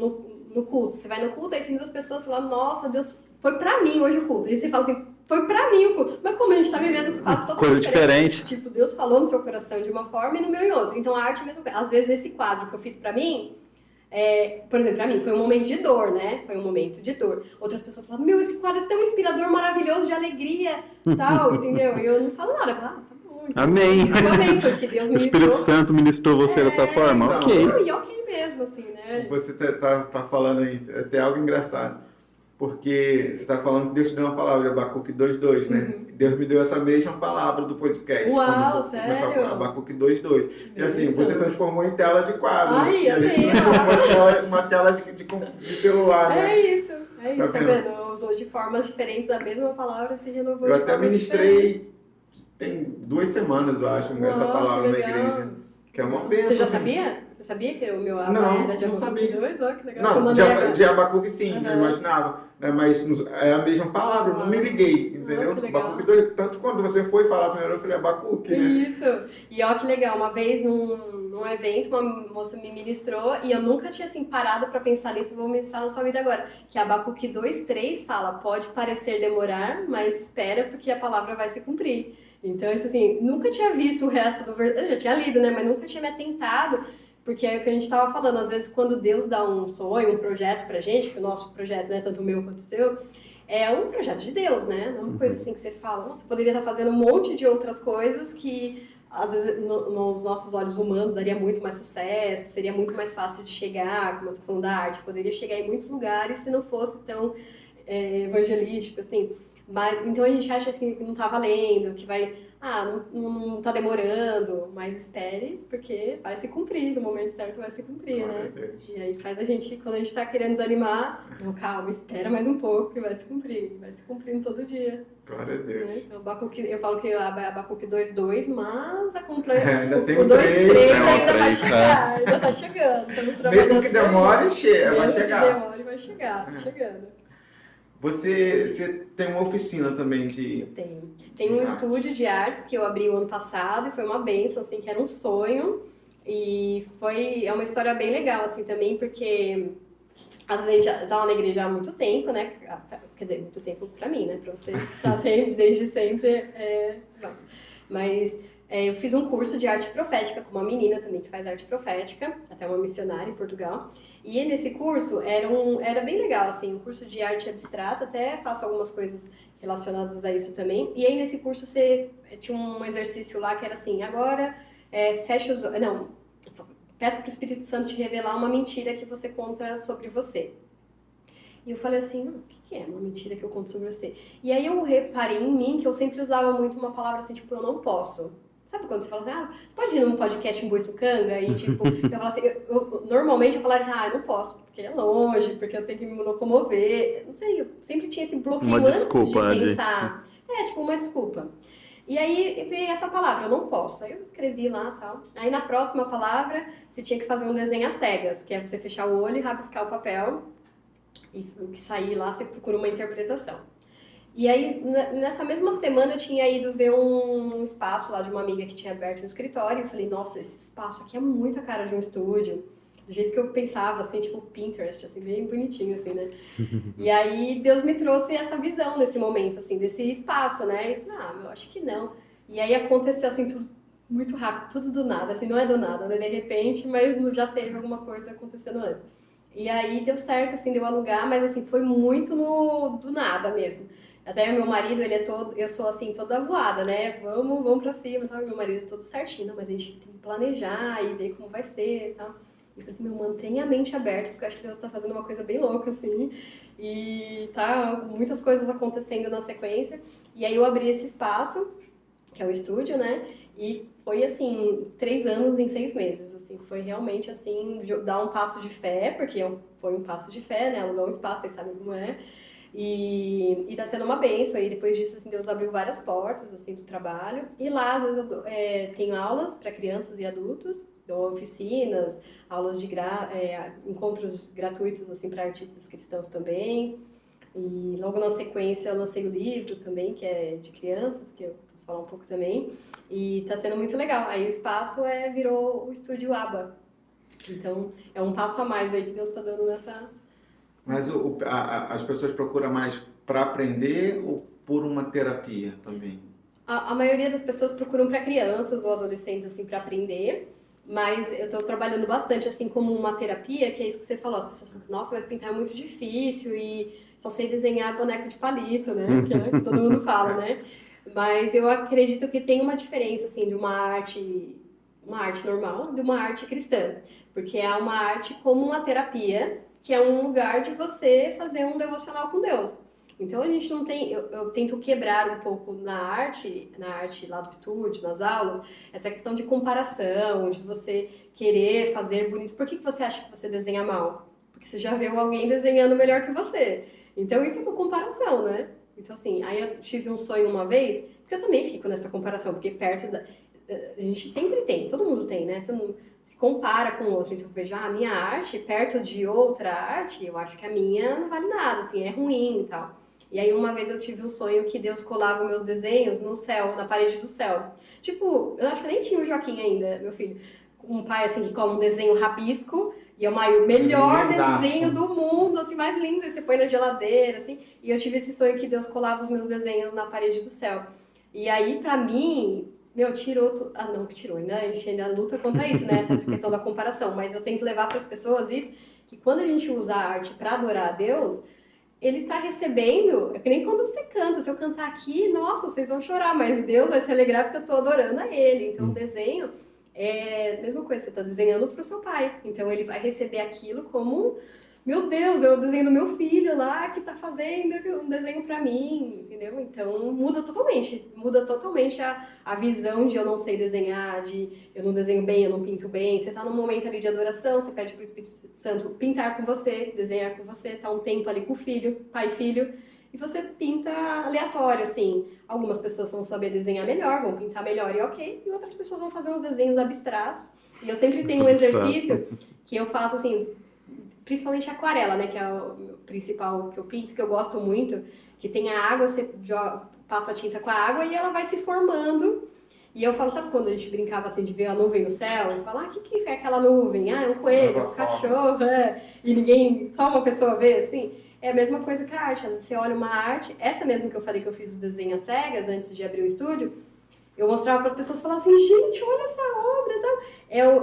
no culto. Você vai no culto, aí tem duas pessoas falando, nossa, Deus, foi pra mim hoje o culto. E você fala assim, foi pra mim o culto. Mas como a gente tá vivendo espaço totalmente Coisa diferente. Tipo, Deus falou no seu coração de uma forma e no meu em outra. Então a arte é a mesma coisa. Às vezes esse quadro que eu fiz pra mim, por exemplo, pra mim foi um momento de dor, né? Foi um momento de dor. Outras pessoas falam, meu, esse quadro é tão inspirador, maravilhoso, de alegria, tal, entendeu? E eu não falo nada. Eu falo, tá bom. Então, Amém. Amém, porque Deus O me Espírito Santo ministrou você dessa forma? então. Ok. Não, e ok mesmo, assim, né? Você tá falando aí, é até algo engraçado. Porque você está falando que Deus te deu uma palavra de Abacuque 2:2, né? Deus me deu essa mesma palavra do podcast. Uau, quando começou sério? Abacuque 2:2. E assim, Isso. você transformou em tela de quadro. Ai, e a gente amei. transformou uma tela de celular, né? É isso, tá vendo? vendo? Usou de formas diferentes a mesma palavra, se renovou Eu de até forma diferente. ministrei, tem 2 semanas, eu acho, essa Uau, palavra que na legal. igreja. Que é uma bênção. Você já assim. sabia? Você sabia que o meu aba Não, era de não Abacuque sabia. 2? Ó, que legal. Não, Eu mandei de Abacuque sim, eu Aham. imaginava. Né? Mas é a mesma palavra, eu não me liguei, entendeu? que legal. Abacuque 2, tanto quando você foi falar primeiro, eu falei Abacuque, né? Isso. E ó que legal, uma vez num evento, uma moça me ministrou e eu nunca tinha assim parado pra pensar nisso, vou ministrar na sua vida agora. Que Abacuque 2:3 fala, pode parecer demorar, mas espera porque a palavra vai se cumprir. Então, isso assim, nunca tinha visto o resto do versículo, eu já tinha lido, né, mas nunca tinha me atentado, porque é o que a gente estava falando, às vezes quando Deus dá um sonho, um projeto pra gente, que o nosso projeto, né, tanto o meu quanto o seu, é um projeto de Deus, né? Não é uma coisa assim que você fala, nossa, você poderia estar fazendo um monte de outras coisas que, às vezes, nos nossos olhos humanos daria muito mais sucesso, seria muito mais fácil de chegar, como eu tô falando da arte, poderia chegar em muitos lugares se não fosse tão evangelístico, assim. Mas, então a gente acha que não tá valendo, que vai, não tá demorando, mas espere, porque vai se cumprir, no momento certo vai se cumprir, né? E aí faz a gente, quando a gente tá querendo desanimar, não, calma, espera mais um pouco que vai se cumprir, vai se cumprindo todo dia. Glória a Deus. Né? Então, Abacuque, eu falo que é Abacuque 2:2, mas Ainda tem o um 2:3 três, ainda vai três, chegar, ainda tá chegando. Estamos Mesmo trabalhando que por aí. demore, vai Mesmo chegar. que demore, vai chegar, tá chegando. Você tem uma oficina também de... Tem um arte. estúdio de artes que eu abri o ano passado e foi uma bênção, assim, que era um sonho. E é uma história bem legal, assim, também, porque às vezes a gente já estava na igreja há muito tempo, né? Quer dizer, muito tempo pra mim, né? Pra você estar sempre, desde sempre, Mas eu fiz um curso de arte profética com uma menina também que faz arte profética, até uma missionária em Portugal. E nesse curso era bem legal, assim, um curso de arte abstrata, até faço algumas coisas relacionadas a isso também. E aí nesse curso você tinha um exercício lá que era assim, agora fecha os olhos, não, peça para o Espírito Santo te revelar uma mentira que você conta sobre você. E eu falei assim, o que é uma mentira que eu conto sobre você? E aí eu reparei em mim que eu sempre usava muito uma palavra assim, tipo, eu não posso. Sabe quando você fala assim, você pode ir num podcast em Boiçucanga? E tipo, eu falo assim, normalmente eu falava assim, eu não posso, porque é longe, porque eu tenho que me locomover. Não sei, eu sempre tinha esse bloqueio Uma antes desculpa, de pensar. Tipo, uma desculpa. E aí veio essa palavra, eu não posso. Aí eu escrevi lá e tal. Aí na próxima palavra, você tinha que fazer um desenho às cegas, que é você fechar o olho e rabiscar o papel. E o que sair lá, você procura uma interpretação. E aí, nessa mesma semana, eu tinha ido ver um espaço lá de uma amiga que tinha aberto um escritório. Eu falei, nossa, esse espaço aqui é muito a cara de um estúdio. Do jeito que eu pensava, assim, tipo Pinterest, assim, bem bonitinho, assim, né? E aí, Deus me trouxe essa visão nesse momento, assim, desse espaço, né? E eu falei, eu acho que não. E aí aconteceu, assim, tudo muito rápido, tudo do nada. Assim, não é do nada, né? De repente, mas já teve alguma coisa acontecendo antes. E aí, deu certo, assim, deu alugar, mas, assim, foi muito do nada mesmo. Até meu marido, ele é todo, eu sou assim, toda voada, né? Vamos pra cima, tá? Meu marido é todo certinho, mas a gente tem que planejar e ver como vai ser e tal. E eu falei assim, mantenha a mente aberta, porque eu acho que Deus tá fazendo uma coisa bem louca, assim. E tá muitas coisas acontecendo na sequência. E aí eu abri esse espaço, que é o estúdio, né? E foi, assim, 3 anos em 6 meses, assim. Foi realmente, assim, dar um passo de fé, porque foi um passo de fé, né? Alugar um espaço, vocês sabem como é. E tá sendo uma bênção, e depois disso, assim, Deus abriu várias portas, assim, do trabalho. E lá, às vezes, eu tenho aulas para crianças e adultos, dou oficinas, aulas de encontros gratuitos, assim, para artistas cristãos também. E logo na sequência eu lancei o livro também, que é de crianças, que eu posso falar um pouco também. E tá sendo muito legal. Aí o espaço virou o Estúdio Aba. Então é um passo a mais aí que Deus está dando nessa... Mas as pessoas procuram mais para aprender ou por uma terapia também? A maioria das pessoas procuram para crianças ou adolescentes, assim, para aprender. Mas eu estou trabalhando bastante, assim, como uma terapia, que é isso que você falou. As pessoas falam, nossa, vai pintar é muito difícil e só sei desenhar boneco de palito, né? Que é o que todo mundo fala, né? Mas eu acredito que tem uma diferença, assim, de uma arte normal de uma arte cristã. Porque é uma arte como uma terapia, que é um lugar de você fazer um devocional com Deus. Então a gente não tem, eu tento quebrar um pouco na arte lá do estúdio, nas aulas, essa questão de comparação, de você querer fazer bonito. Por que você acha que você desenha mal? Porque você já viu alguém desenhando melhor que você. Então isso é uma comparação, né? Então assim, aí eu tive um sonho uma vez, porque eu também fico nessa comparação, porque perto da... A gente sempre tem, todo mundo tem, né? Você não se compara com o outro. Então eu vejo, a minha arte perto de outra arte, eu acho que a minha não vale nada, assim, é ruim e tal. E aí uma vez eu tive um sonho que Deus colava meus desenhos no céu, na parede do céu. Tipo, eu acho que nem tinha o Joaquim ainda, meu filho. Um pai assim que cola um desenho rabisco e é o melhor desenho do mundo, assim, mais lindo. E você põe na geladeira, assim. E eu tive esse sonho que Deus colava os meus desenhos na parede do céu. E aí, pra mim, tirou... não que tirou, né? A gente ainda luta contra isso, né? Essa questão da comparação. Mas eu tento levar para as pessoas isso, que quando a gente usa a arte para adorar a Deus... Ele tá recebendo, é que nem quando você canta, se eu cantar aqui, nossa, vocês vão chorar, mas Deus vai se alegrar porque eu tô adorando a Ele. Então o desenho é a mesma coisa, você tá desenhando pro seu pai. Então ele vai receber aquilo como, meu Deus, é o desenho do meu filho lá que tá fazendo um desenho pra mim, entendeu? Então muda totalmente a visão de eu não sei desenhar, de eu não desenho bem, eu não pinto bem. Você tá num momento ali de adoração, você pede pro Espírito Santo pintar com você, desenhar com você, tá um tempo ali com o filho, pai e filho, e você pinta aleatório, assim. Algumas pessoas vão saber desenhar melhor, vão pintar melhor e ok, e outras pessoas vão fazer uns desenhos abstratos. E eu sempre tenho um exercício que eu faço assim, principalmente aquarela, né, que é o principal que eu pinto, que eu gosto muito, que tem a água, você passa a tinta com a água e ela vai se formando. E eu falo, sabe quando a gente brincava assim de ver a nuvem no céu? Eu falo, o que é aquela nuvem? É um coelho, é um cachorro, e ninguém, só uma pessoa vê, assim. É a mesma coisa que a arte. Você olha uma arte, essa mesmo que eu falei que eu fiz o desenho às cegas antes de abrir o estúdio, eu mostrava para as pessoas e falava assim, gente, olha essa obra e tal.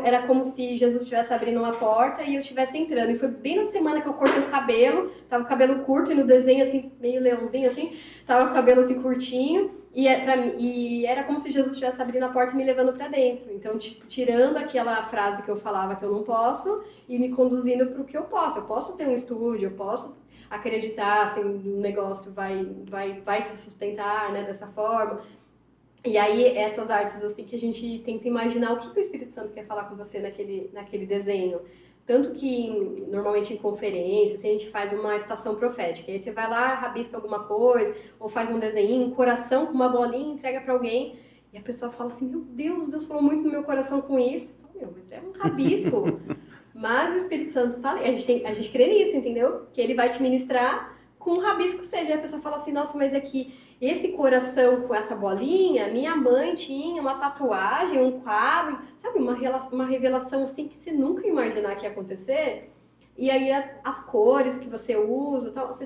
Era como se Jesus estivesse abrindo uma porta e eu estivesse entrando. E foi bem na semana que eu cortei o cabelo, tava com o cabelo curto e no desenho assim, meio leãozinho assim, tava com o cabelo assim curtinho. E era como se Jesus estivesse abrindo a porta e me levando para dentro. Então, tipo, tirando aquela frase que eu falava que eu não posso e me conduzindo para o que eu posso. Eu posso ter um estúdio, eu posso acreditar, assim, o negócio vai se sustentar, né, dessa forma. E aí, essas artes, assim, que a gente tenta imaginar o que o Espírito Santo quer falar com você naquele desenho. Tanto que, normalmente, em conferências, a gente faz uma estação profética. Aí você vai lá, rabisca alguma coisa, ou faz um desenho, um coração com uma bolinha, entrega pra alguém. E a pessoa fala assim, meu Deus, Deus falou muito no meu coração com isso. Mas é um rabisco. Mas o Espírito Santo tá ali. A gente crê nisso, entendeu? Que ele vai te ministrar com um rabisco seja. Aí a pessoa fala assim, nossa, mas é que esse coração com essa bolinha, minha mãe tinha uma tatuagem, um quadro, sabe, uma revelação assim que você nunca ia imaginar que ia acontecer. E aí as cores que você usa, tal,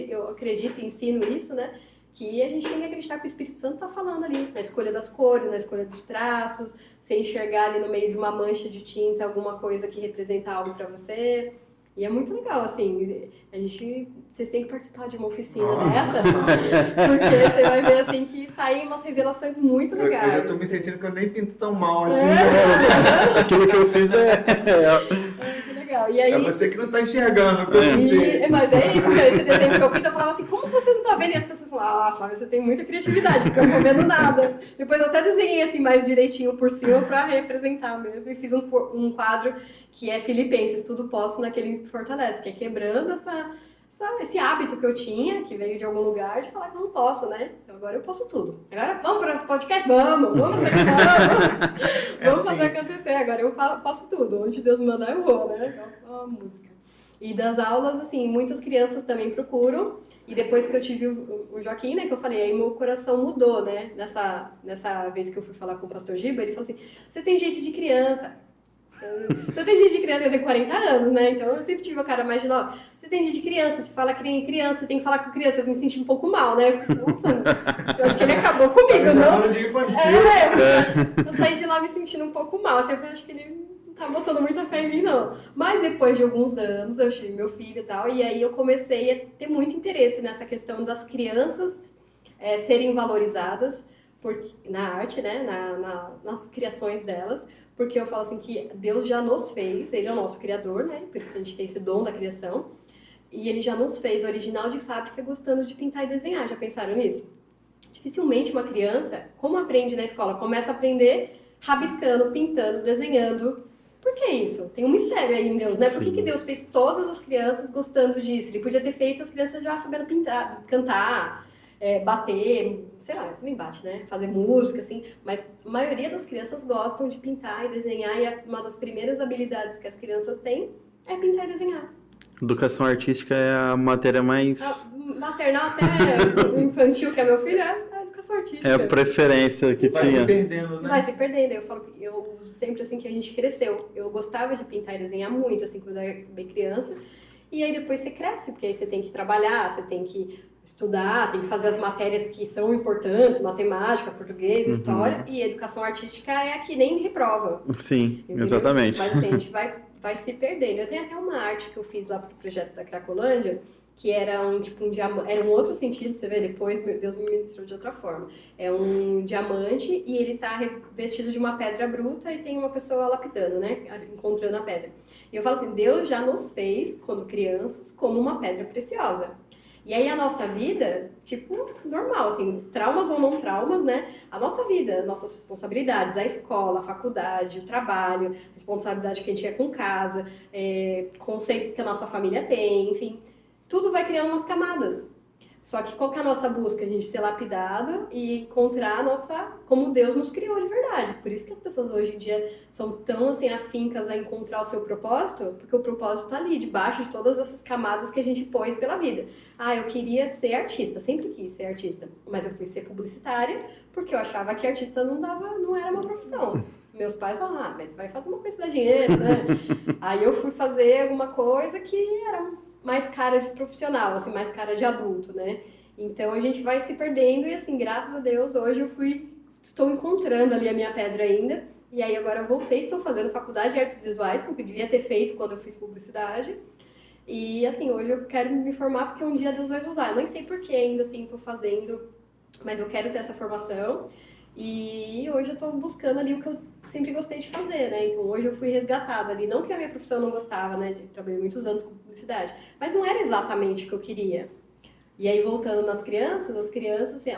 eu acredito e ensino isso, né? Que a gente tem que acreditar que o Espírito Santo está falando ali, na escolha das cores, na escolha dos traços, você enxergar ali no meio de uma mancha de tinta alguma coisa que representa algo para você. E é muito legal, assim, vocês têm que participar de uma oficina dessa, porque você vai ver, assim, que saem umas revelações muito legais. Eu já tô me sentindo que eu nem pinto tão mal, assim. Aquilo que eu fiz muito legal. E aí, é você que não tá enxergando o que eu pintei. Mas é isso, cara, esse desenho que eu fiz, eu falava assim, como você não tá vendo? E as pessoas falavam, Flávia, você tem muita criatividade, porque eu não tô vendo nada. Depois eu até desenhei, assim, mais direitinho por cima pra representar mesmo, e fiz um quadro que é Filipenses, tudo posso naquele que fortalece, que é quebrando esse hábito que eu tinha, que veio de algum lugar, de falar que eu não posso, né? Então agora eu posso tudo. Agora vamos para o podcast? Vamos fazer acontecer. Agora eu posso tudo. Onde Deus me mandar, eu vou, né? Igual a música. E das aulas, assim, muitas crianças também procuram. E depois que eu tive o Joaquim, né, que eu falei, aí meu coração mudou, né? Nessa vez que eu fui falar com o pastor Giba, ele falou assim, você tem jeito de criança. Você tem jeito de criança, eu tenho 40 anos, né? Então eu sempre tive o cara mais de 9. Você tem jeito de criança, você fala criança, você tem que falar com criança. Eu me senti um pouco mal, né? Eu falei, nossa, eu acho que ele acabou comigo, não? De infantil. Eu saí de lá me sentindo um pouco mal. Assim, eu acho que ele não tá botando muita fé em mim, não. Mas depois de alguns anos, eu tive meu filho e tal, e aí eu comecei a ter muito interesse nessa questão das crianças serem valorizadas na arte, né? Nas criações delas. Porque eu falo assim que Deus já nos fez, Ele é o nosso Criador, né? Por isso que a gente tem esse dom da criação. E Ele já nos fez original de fábrica gostando de pintar e desenhar. Já pensaram nisso? Dificilmente uma criança, como aprende na escola, começa a aprender rabiscando, pintando, desenhando. Por que isso? Tem um mistério aí em Deus, né? Por que Deus fez todas as crianças gostando disso? Ele podia ter feito as crianças já sabendo pintar, cantar, bater, sei lá, também bate, né? Fazer música, assim. Mas a maioria das crianças gostam de pintar e desenhar. E uma das primeiras habilidades que as crianças têm é pintar e desenhar. Educação artística é a matéria mais... Maternal até infantil, que é meu filho, é a educação artística. É a preferência que Vai tinha. se perdendo, né? Vai se perdendo. Eu uso sempre assim que a gente cresceu. Eu gostava de pintar e desenhar muito, assim, quando eu era bem criança. E aí depois você cresce, porque aí você tem que trabalhar, você tem que estudar, tem que fazer as matérias que são importantes, matemática, português, história, e educação artística é a que nem reprova. Sim, Entendeu? exatamente. Mas assim, a gente vai se perdendo. Eu tenho até uma arte que eu fiz lá pro projeto da Cracolândia, que era um diamante, era um outro sentido, você vê depois, meu Deus me ministrou de outra forma. É um diamante e ele tá revestido de uma pedra bruta e tem uma pessoa lapidando, né, encontrando a pedra. E eu falo assim, Deus já nos fez, quando crianças, como uma pedra preciosa. E aí a nossa vida, tipo, normal, assim, traumas ou não traumas, né? A nossa vida, nossas responsabilidades, a escola, a faculdade, o trabalho, a responsabilidade que a gente é com casa, conceitos que a nossa família tem, enfim, tudo vai criando umas camadas. Só que qual que é a nossa busca? A gente ser lapidado e encontrar a nossa, como Deus nos criou de verdade. Por isso que as pessoas hoje em dia são tão assim afincas a encontrar o seu propósito, porque o propósito tá ali, debaixo de todas essas camadas que a gente pôs pela vida. Ah, eu queria ser artista, sempre quis ser artista, mas eu fui ser publicitária porque eu achava que artista não era uma profissão. Meus pais falaram, mas vai fazer uma coisa que dá dinheiro, né? Aí eu fui fazer alguma coisa que era mais cara de profissional, assim, mais cara de adulto, né? Então a gente vai se perdendo e assim, graças a Deus, hoje estou encontrando ali a minha pedra ainda. E aí agora eu voltei, estou fazendo faculdade de artes visuais, que eu devia ter feito quando eu fiz publicidade. E assim, hoje eu quero me formar porque um dia Deus vai usar. Eu nem sei por que ainda assim estou fazendo, mas eu quero ter essa formação. E hoje eu estou buscando ali o que eu sempre gostei de fazer, né? Então hoje eu fui resgatada ali. Não que a minha profissão não gostava, né? Trabalhei muitos anos com publicidade, mas não era exatamente o que eu queria. E aí voltando nas crianças, assim,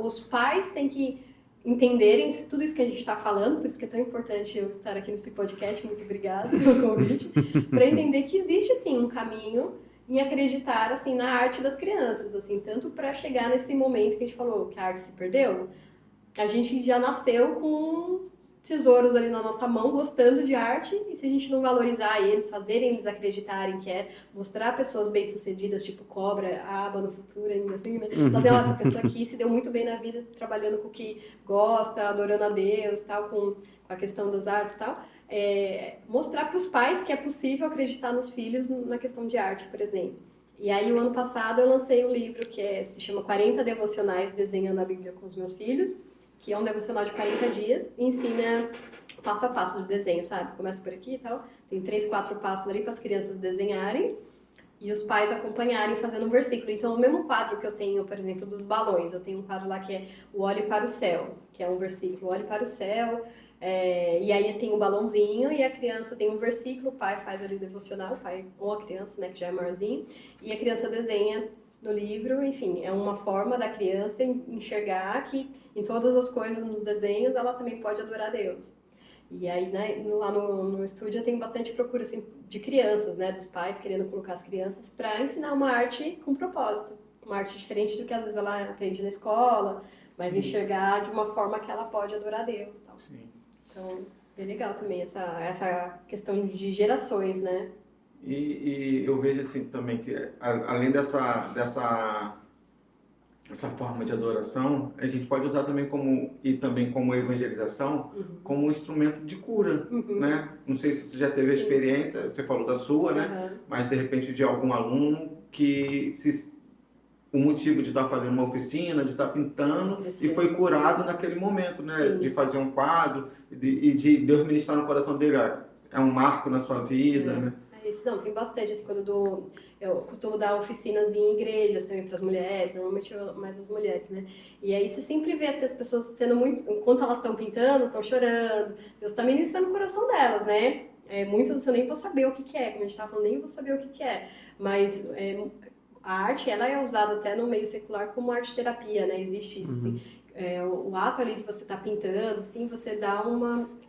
os pais têm que entenderem tudo isso que a gente está falando, por isso que é tão importante eu estar aqui nesse podcast. Muito obrigada pelo convite, para entender que existe sim um caminho em acreditar assim na arte das crianças, assim, tanto para chegar nesse momento que a gente falou que a arte se perdeu. A gente já nasceu com tesouros ali na nossa mão, gostando de arte, e se a gente não valorizar eles, fazerem eles acreditarem que mostrar pessoas bem-sucedidas, tipo Cobra, Aba no futuro ainda assim, né? Fazer essa pessoa aqui se deu muito bem na vida, trabalhando com o que gosta, adorando a Deus, tal, com a questão das artes e tal. Mostrar para os pais que é possível acreditar nos filhos na questão de arte, por exemplo. E aí, o ano passado, eu lancei um livro que se chama 40 Devocionais Desenhando a Bíblia com os Meus Filhos, que é um devocional de 40 dias, e ensina passo a passo de desenho, sabe? Começa por aqui e tal, tem 3, 4 passos ali para as crianças desenharem e os pais acompanharem fazendo um versículo. Então, o mesmo quadro que eu tenho, por exemplo, dos balões, eu tenho um quadro lá que é o Olhe para o Céu, que é um versículo, Olhe para o Céu, e aí tem um balãozinho e a criança tem um versículo, o pai faz ali o devocional, o pai ou a criança, né, que já é maiorzinho, e a criança desenha no livro, enfim, é uma forma da criança enxergar que em todas as coisas, nos desenhos, ela também pode adorar Deus. E aí, né, lá no estúdio eu tenho bastante procura assim, de crianças, né, dos pais querendo colocar as crianças para ensinar uma arte com propósito. Uma arte diferente do que às vezes ela aprende na escola, mas sim, enxergar de uma forma que ela pode adorar Deus. Tal. Sim. Então, é legal também essa questão de gerações, né? E eu vejo assim também que, além dessa forma de adoração, a gente pode usar também como evangelização, como um instrumento de cura, né? Não sei se você já teve a experiência, você falou da sua, né? Mas de repente de algum aluno que o motivo de estar fazendo uma oficina, de estar pintando, e foi curado naquele momento, né? Sim. De fazer um quadro e de Deus ministrar no coração dele. É um marco na sua vida, né? Isso, não, tem bastante, assim, eu costumo dar oficinas em igrejas também para as mulheres, normalmente mais as mulheres, né? E aí você sempre vê assim, as pessoas sendo muito, enquanto elas estão pintando, estão chorando, Deus está ministrando o coração delas, né? Muitas eu nem vou saber o que é, como a gente estava falando, nem vou saber o que é, mas a arte, ela é usada até no meio secular como arte-terapia, né? Existe isso, assim. O ato ali de você estar pintando, assim, você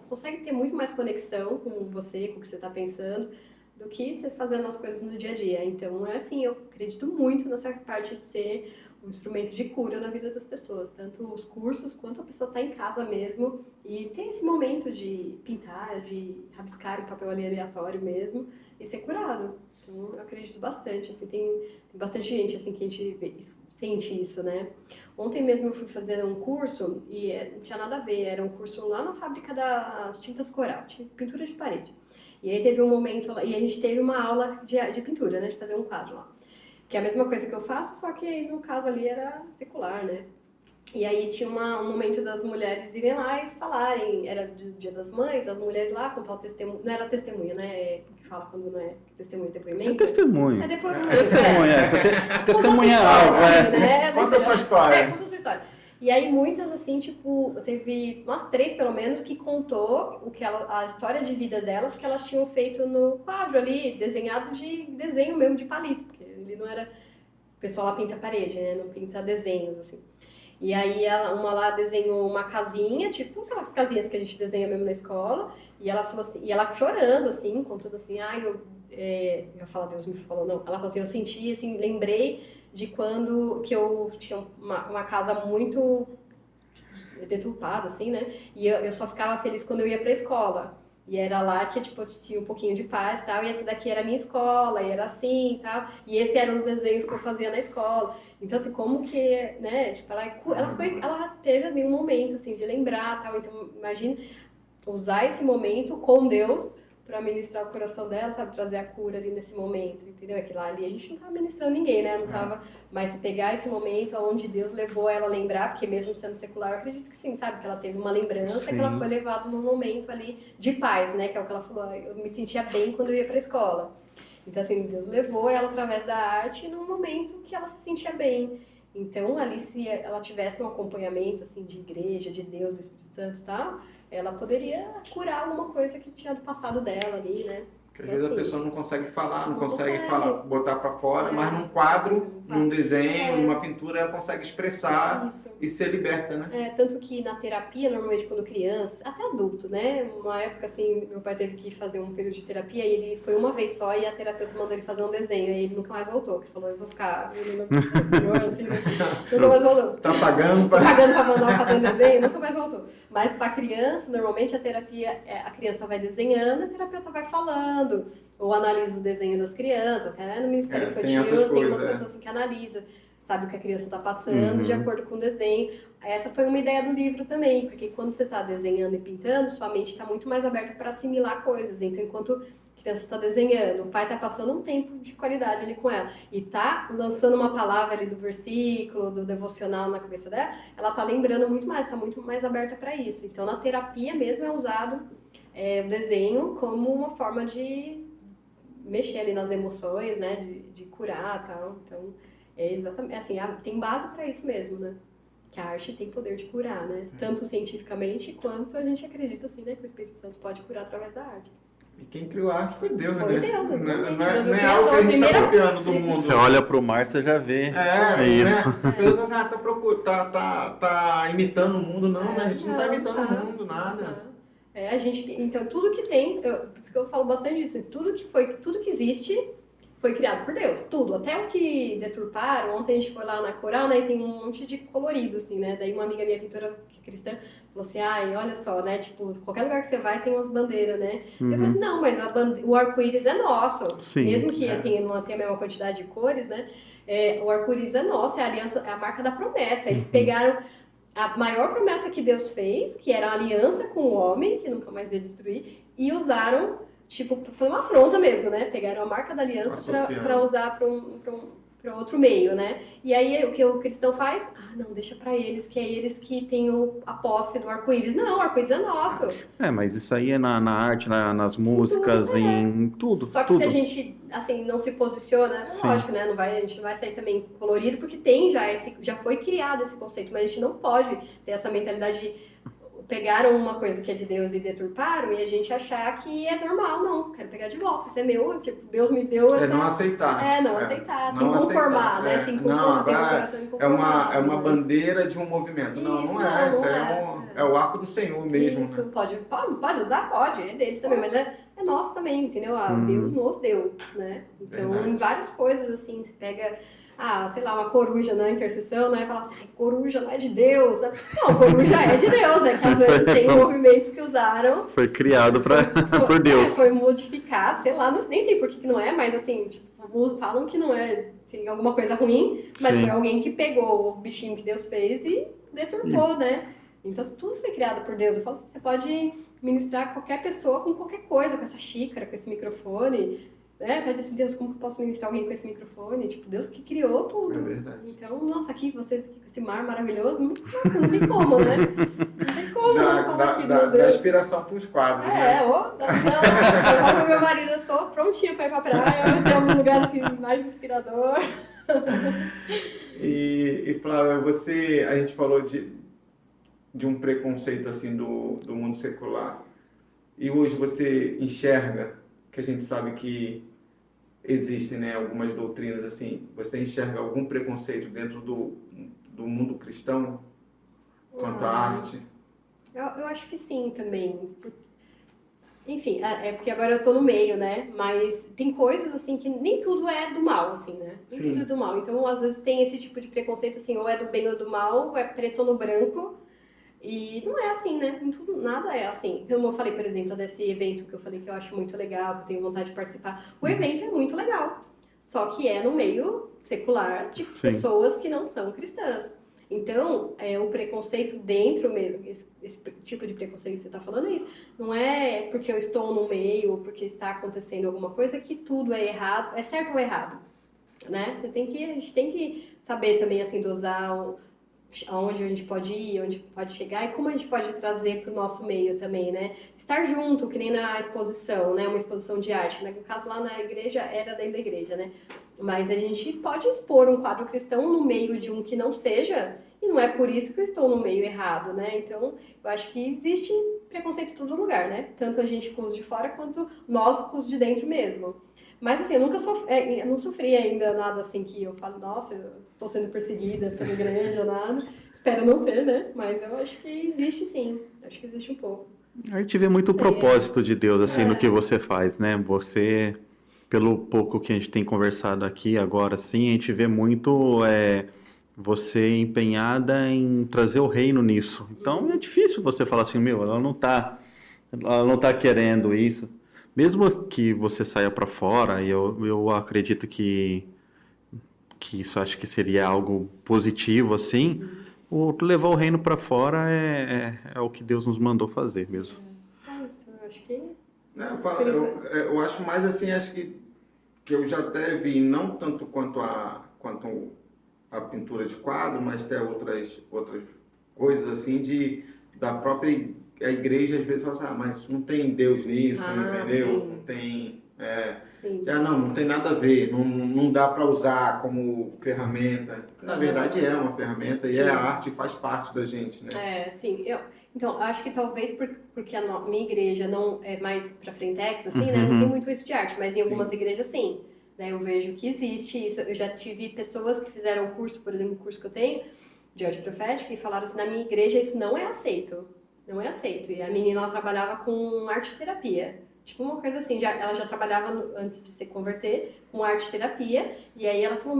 consegue ter muito mais conexão com você, com o que você está pensando, do que você fazendo as coisas no dia a dia. Então, assim, eu acredito muito nessa parte de ser um instrumento de cura na vida das pessoas, tanto os cursos quanto a pessoa estar em casa mesmo e ter esse momento de pintar, de rabiscar o papel ali aleatório mesmo e ser curado. Então, eu acredito bastante, assim, tem bastante gente, assim, que a gente sente isso, né? Ontem mesmo eu fui fazer um curso e não tinha nada a ver, era um curso lá na fábrica das tintas Coral, tinha pintura de parede. E aí teve um momento lá, e a gente teve uma aula de pintura, né, de fazer um quadro lá. Que é a mesma coisa que eu faço, só que aí no caso ali era secular, né? E aí tinha um momento das mulheres irem lá e falarem, era do Dia das Mães, as mulheres lá contar o testemunho, não era testemunha, né? Que fala quando não é testemunho, depoimento. É testemunho. É depoimento. Testemunha algo, né? Conta a sua história. Conta a sua história. E aí muitas, assim, tipo, teve umas 3 pelo menos que contou a história de vida delas que elas tinham feito no quadro ali, desenhado de desenho mesmo de palito, porque ele não era... O pessoal lá pinta parede, né? Não pinta desenhos, assim. E aí uma lá desenhou uma casinha, tipo aquelas casinhas que a gente desenha mesmo na escola, e ela falou assim, e ela chorando, assim, contando assim, eu ia falar, Deus me falou, não. Ela falou assim, eu senti, assim, lembrei de quando que eu tinha uma casa muito deturpada, assim, né? E eu só ficava feliz quando eu ia pra escola. E era lá que, tipo, eu tinha um pouquinho de paz e tal, e essa daqui era a minha escola, e era assim e tal, e esses eram os desenhos que eu fazia na escola. Então, assim, como que, né, tipo, ela teve, assim, um momento, assim, de lembrar tal, então, imagina usar esse momento com Deus para ministrar o coração dela, sabe, trazer a cura ali nesse momento, entendeu? Aquilo ali a gente não tava ministrando ninguém, né, não tava, mas se pegar esse momento onde Deus levou ela a lembrar, porque mesmo sendo secular, eu acredito que sim, sabe, que ela teve uma lembrança, que ela foi levada num momento ali de paz, né, que é o que ela falou, eu me sentia bem quando eu ia pra escola. Então, assim, Deus levou ela através da arte num momento que ela se sentia bem. Então, ali, se ela tivesse um acompanhamento, assim, de igreja, de Deus, do Espírito Santo e tal, ela poderia curar alguma coisa que tinha do passado dela ali, né? Porque às vezes a pessoa não consegue falar, não consegue botar para fora, É. mas num quadro, num desenho, numa pintura, ela consegue expressar Isso. e ser liberta, né? Tanto que na terapia, normalmente quando criança, até adulto, né? Uma época, assim, meu pai teve que fazer um período de terapia e ele foi uma vez só e a terapeuta mandou ele fazer um desenho e ele nunca mais voltou, que falou, eu vou ficar, assim, né? Nunca mais voltou. Tá pagando pra mandar fazer um desenho, nunca mais voltou. Mas pra criança, normalmente a terapia, a criança vai desenhando, a terapeuta vai falando, ou analisa o desenho das crianças, até no Ministério Infantil tem umas pessoas assim, que analisam, sabe o que a criança está passando de acordo com o desenho. Essa foi uma ideia do livro também, porque quando você está desenhando e pintando, sua mente está muito mais aberta para assimilar coisas. Então, enquanto a criança está desenhando, o pai está passando um tempo de qualidade ali com ela e está lançando uma palavra ali do versículo, do devocional na cabeça dela, ela está lembrando muito mais, está muito mais aberta para isso. Então, na terapia mesmo é usado o desenho como uma forma de mexer ali nas emoções, né, de curar e tal. Então, exatamente, assim, tem base para isso mesmo, né? Que a arte tem poder de curar, né? Tanto cientificamente quanto a gente acredita, assim, né, que o Espírito Santo pode curar através da arte. E quem criou a arte foi Deus, Foi né? Deus, exatamente. Não é algo que a gente está copiando do mundo. Você olha pro mar, você já vê. É isso. Né? Deus tá imitando o mundo, não, né? A gente não tá imitando o mundo, nada. A gente, então, tudo que tem, por isso que eu falo bastante disso, tudo que existe foi criado por Deus, tudo, até o que deturparam. Ontem a gente foi lá na Coral, né, e tem um monte de colorido, assim, né, daí uma amiga minha, pintora que é cristã, falou assim, ai, olha só, né, tipo, qualquer lugar que você vai tem umas bandeiras, né. Eu falei assim, não, mas o arco-íris é nosso, Sim, mesmo que não tenha a mesma quantidade de cores, né, o arco-íris é nosso, é a aliança, é a marca da promessa. Eles pegaram a maior promessa que Deus fez, que era a aliança com o homem, que nunca mais ia destruir, e usaram, tipo, foi uma afronta mesmo, né? Pegaram a marca da aliança para usar para outro meio, né? E aí o que o cristão faz? Ah, não, deixa para eles, que é eles que têm a posse do arco-íris. Não, o arco-íris é nosso. Mas isso aí é na arte, nas músicas, tudo, em tudo. Só que tudo. se a gente, assim, não se posiciona, Sim. lógico, né? A gente não vai sair também colorido, porque já foi criado esse conceito, mas a gente não pode ter essa mentalidade de pegaram uma coisa que é de Deus e deturparam e a gente achar que é normal. Não, quero pegar de volta, isso é meu, tipo, Deus me deu essa... não aceitar. Aceitar, não se conformar, aceitar, né? Se conformar, ter um coração inconformável. É uma bandeira de um movimento. Isso é o arco do Senhor mesmo. Isso, né? pode usar? Pode, é deles também, mas é nosso também, entendeu? Deus nos deu, né? Então, Verdade. em várias coisas, assim, você pega... sei lá, uma coruja na intercessão, né? Fala assim, coruja não é de Deus, né? Não, coruja é de Deus, né? Que às vezes tem movimentos que usaram. Foi criado por Deus. Foi modificado, sei lá, nem sei por que não é, mas assim, tipo, falam que não é, tem alguma coisa ruim, mas foi alguém que pegou o bichinho que Deus fez e deturpou, né? Então tudo foi criado por Deus. Eu falo assim, você pode ministrar qualquer pessoa com qualquer coisa, com essa xícara, com esse microfone. Pede assim, Deus, como que eu posso ministrar alguém com esse microfone? Tipo, Deus que criou tudo. É verdade. Então, nossa, vocês aqui com esse mar maravilhoso, nossa, não tem como, né? Não tem como dá inspiração para os quadros, né? Eu com meu marido, eu tô prontinha para ir pra praia, ter um lugar assim, mais inspirador. E Flávia, a gente falou de um preconceito assim do mundo secular. E hoje você enxerga, que a gente sabe que existem, né, algumas doutrinas assim, você enxerga algum preconceito dentro do mundo cristão quanto à arte? Eu acho que sim também. Enfim, é porque agora eu tô no meio, né? Mas tem coisas assim que nem tudo é do mal, assim, né? Nem tudo é do mal. Então, às vezes tem esse tipo de preconceito assim, ou é do bem ou do mal, ou é preto ou no branco. E não é assim, né? Nada é assim. Como eu falei, por exemplo, desse evento que eu falei que eu acho muito legal, que eu tenho vontade de participar. O evento é muito legal. Só que é no meio secular de pessoas que não são cristãs. Então, o preconceito dentro mesmo, esse tipo de preconceito que você está falando é isso. Não é porque eu estou no meio ou porque está acontecendo alguma coisa que tudo é errado, é certo ou errado, né? A gente tem que saber também, assim, dosar aonde a gente pode ir, onde pode chegar e como a gente pode trazer para o nosso meio também, né? Estar junto, que nem na exposição, né? Uma exposição de arte, né? No caso lá na igreja, era dentro da igreja, né? Mas a gente pode expor um quadro cristão no meio de um que não seja, e não é por isso que eu estou no meio errado, né? Então, eu acho que existe preconceito em todo lugar, né? Tanto a gente com os de fora, quanto nós com os de dentro mesmo. Mas assim, eu não sofri ainda nada assim que eu falo, nossa, eu estou sendo perseguida pela igreja, nada. Espero não ter, né? Mas eu acho que existe sim, acho que existe um pouco. A gente vê muito o propósito de Deus, assim, no que você faz, né? Você, pelo pouco que a gente tem conversado aqui agora, assim, a gente vê muito você empenhada em trazer o reino nisso. Então, é difícil você falar assim, ela não tá querendo isso. Mesmo que você saia para fora, e eu acredito que isso acho que seria algo positivo, assim, levar o reino para fora é o que Deus nos mandou fazer mesmo. É isso, eu acho que... Eu acho mais assim, acho que eu já até vi, não tanto quanto a pintura de quadro, mas até outras coisas assim, da própria a igreja às vezes fala assim, mas não tem Deus nisso, entendeu? Sim. Não tem... Sim. não tem nada a ver, não dá para usar como ferramenta. Na verdade é uma ferramenta e a arte faz parte da gente, né? Sim. Então, acho que talvez porque a minha igreja não é mais para frentex, assim, né? Não tem muito isso de arte, mas em algumas igrejas sim. Né? Eu vejo que existe isso. Eu já tive pessoas que fizeram curso, por exemplo, o curso que eu tenho de arte profética, e falaram assim, na minha igreja isso não é aceito. Não é aceito. E a menina, ela trabalhava com arte terapia. Tipo uma coisa assim, ela já trabalhava antes de se converter com arte terapia, e aí ela falou,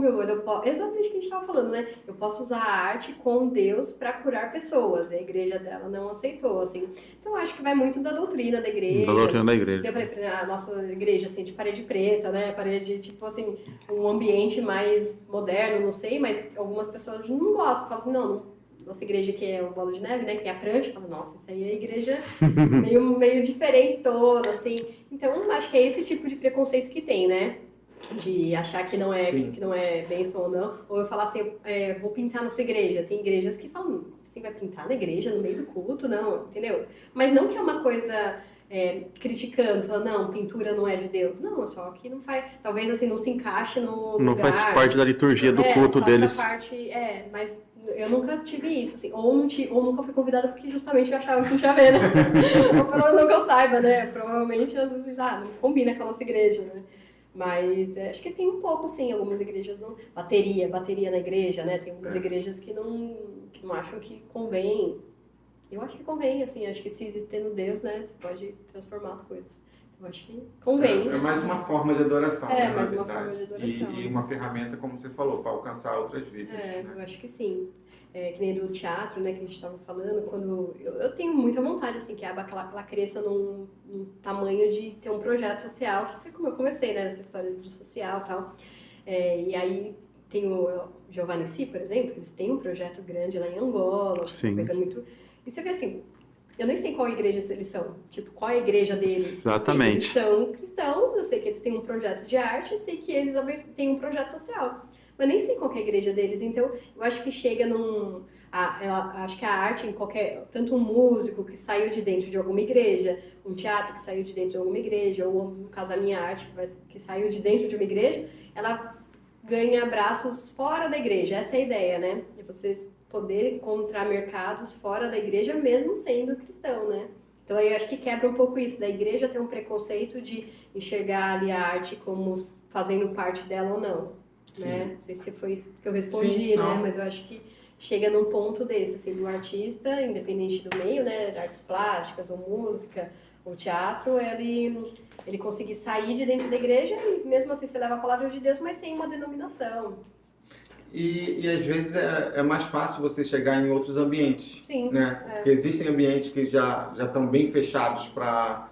exatamente o que a gente estava falando, né? Eu posso usar a arte com Deus para curar pessoas. E a igreja dela não aceitou, assim. Então acho que vai muito da doutrina da igreja. Da doutrina da igreja. Eu falei, a nossa igreja, assim, de parede preta, né? Parede, tipo assim, um ambiente mais moderno, não sei, mas algumas pessoas não gostam, falam assim, não, nossa igreja que é o Bolo de Neve, né, que tem a prancha, fala, nossa, isso aí é a igreja meio diferentona, assim. Então, acho que é esse tipo de preconceito que tem, né? De achar que não é bênção ou não. Ou eu falar assim, vou pintar na sua igreja. Tem igrejas que falam, assim, vai pintar na igreja, no meio do culto, não, entendeu? Mas não que é uma coisa... criticando, falando, não, pintura não é de Deus. Não, só que não faz, talvez assim, não se encaixe no Não lugar. faz parte da liturgia do culto deles. Parte, mas eu nunca tive isso, assim, ou nunca fui convidada porque justamente eu achava que não tinha a ver, né? Ou pelo menos não que eu saiba, né? Provavelmente, às vezes, não combina com a nossa igreja, né? Mas acho que tem um pouco, sim, algumas igrejas não... Bateria na igreja, né? Tem algumas igrejas que não acham que convém. Eu acho que convém, assim, acho que se tendo Deus, né, você pode transformar as coisas. Eu acho que convém. É mais uma forma de adoração, né, na mais verdade. uma forma de adoração. E uma ferramenta, como você falou, para alcançar outras vidas. Né? Eu acho que sim. Que nem do teatro, né, que a gente estava falando, quando eu tenho muita vontade, assim, que a aba ela cresça num tamanho de ter um projeto social, que foi como eu comecei, né, nessa história do social e tal. E aí tem o Giovanni Si, por exemplo, eles têm um projeto grande lá em Angola, Sim. uma coisa muito... E você vê assim, eu nem sei qual igreja eles são, tipo, qual é a igreja deles. Exatamente. Eu sei que eles são cristãos, eu sei que eles têm um projeto de arte, eu sei que eles têm um projeto social. Mas nem sei qual é a igreja deles, então eu acho que chega acho que a arte em tanto um músico que saiu de dentro de alguma igreja, um teatro que saiu de dentro de alguma igreja, ou no caso a minha arte que saiu de dentro de uma igreja, ela ganha abraços fora da igreja, essa é a ideia, né? De vocês poderem encontrar mercados fora da igreja, mesmo sendo cristão, né? Então, eu acho que quebra um pouco isso, da igreja ter um preconceito de enxergar ali a arte como fazendo parte dela ou não, né? Não sei se foi isso que eu respondi, né? Mas eu acho que chega num ponto desse, assim, do artista, independente do meio, né? De artes plásticas, ou música, ou teatro, ele conseguir sair de dentro da igreja e mesmo assim você leva a palavra de Deus, mas sem uma denominação. E às vezes é mais fácil você chegar em outros ambientes. Sim. Né? Porque existem ambientes que já estão bem fechados para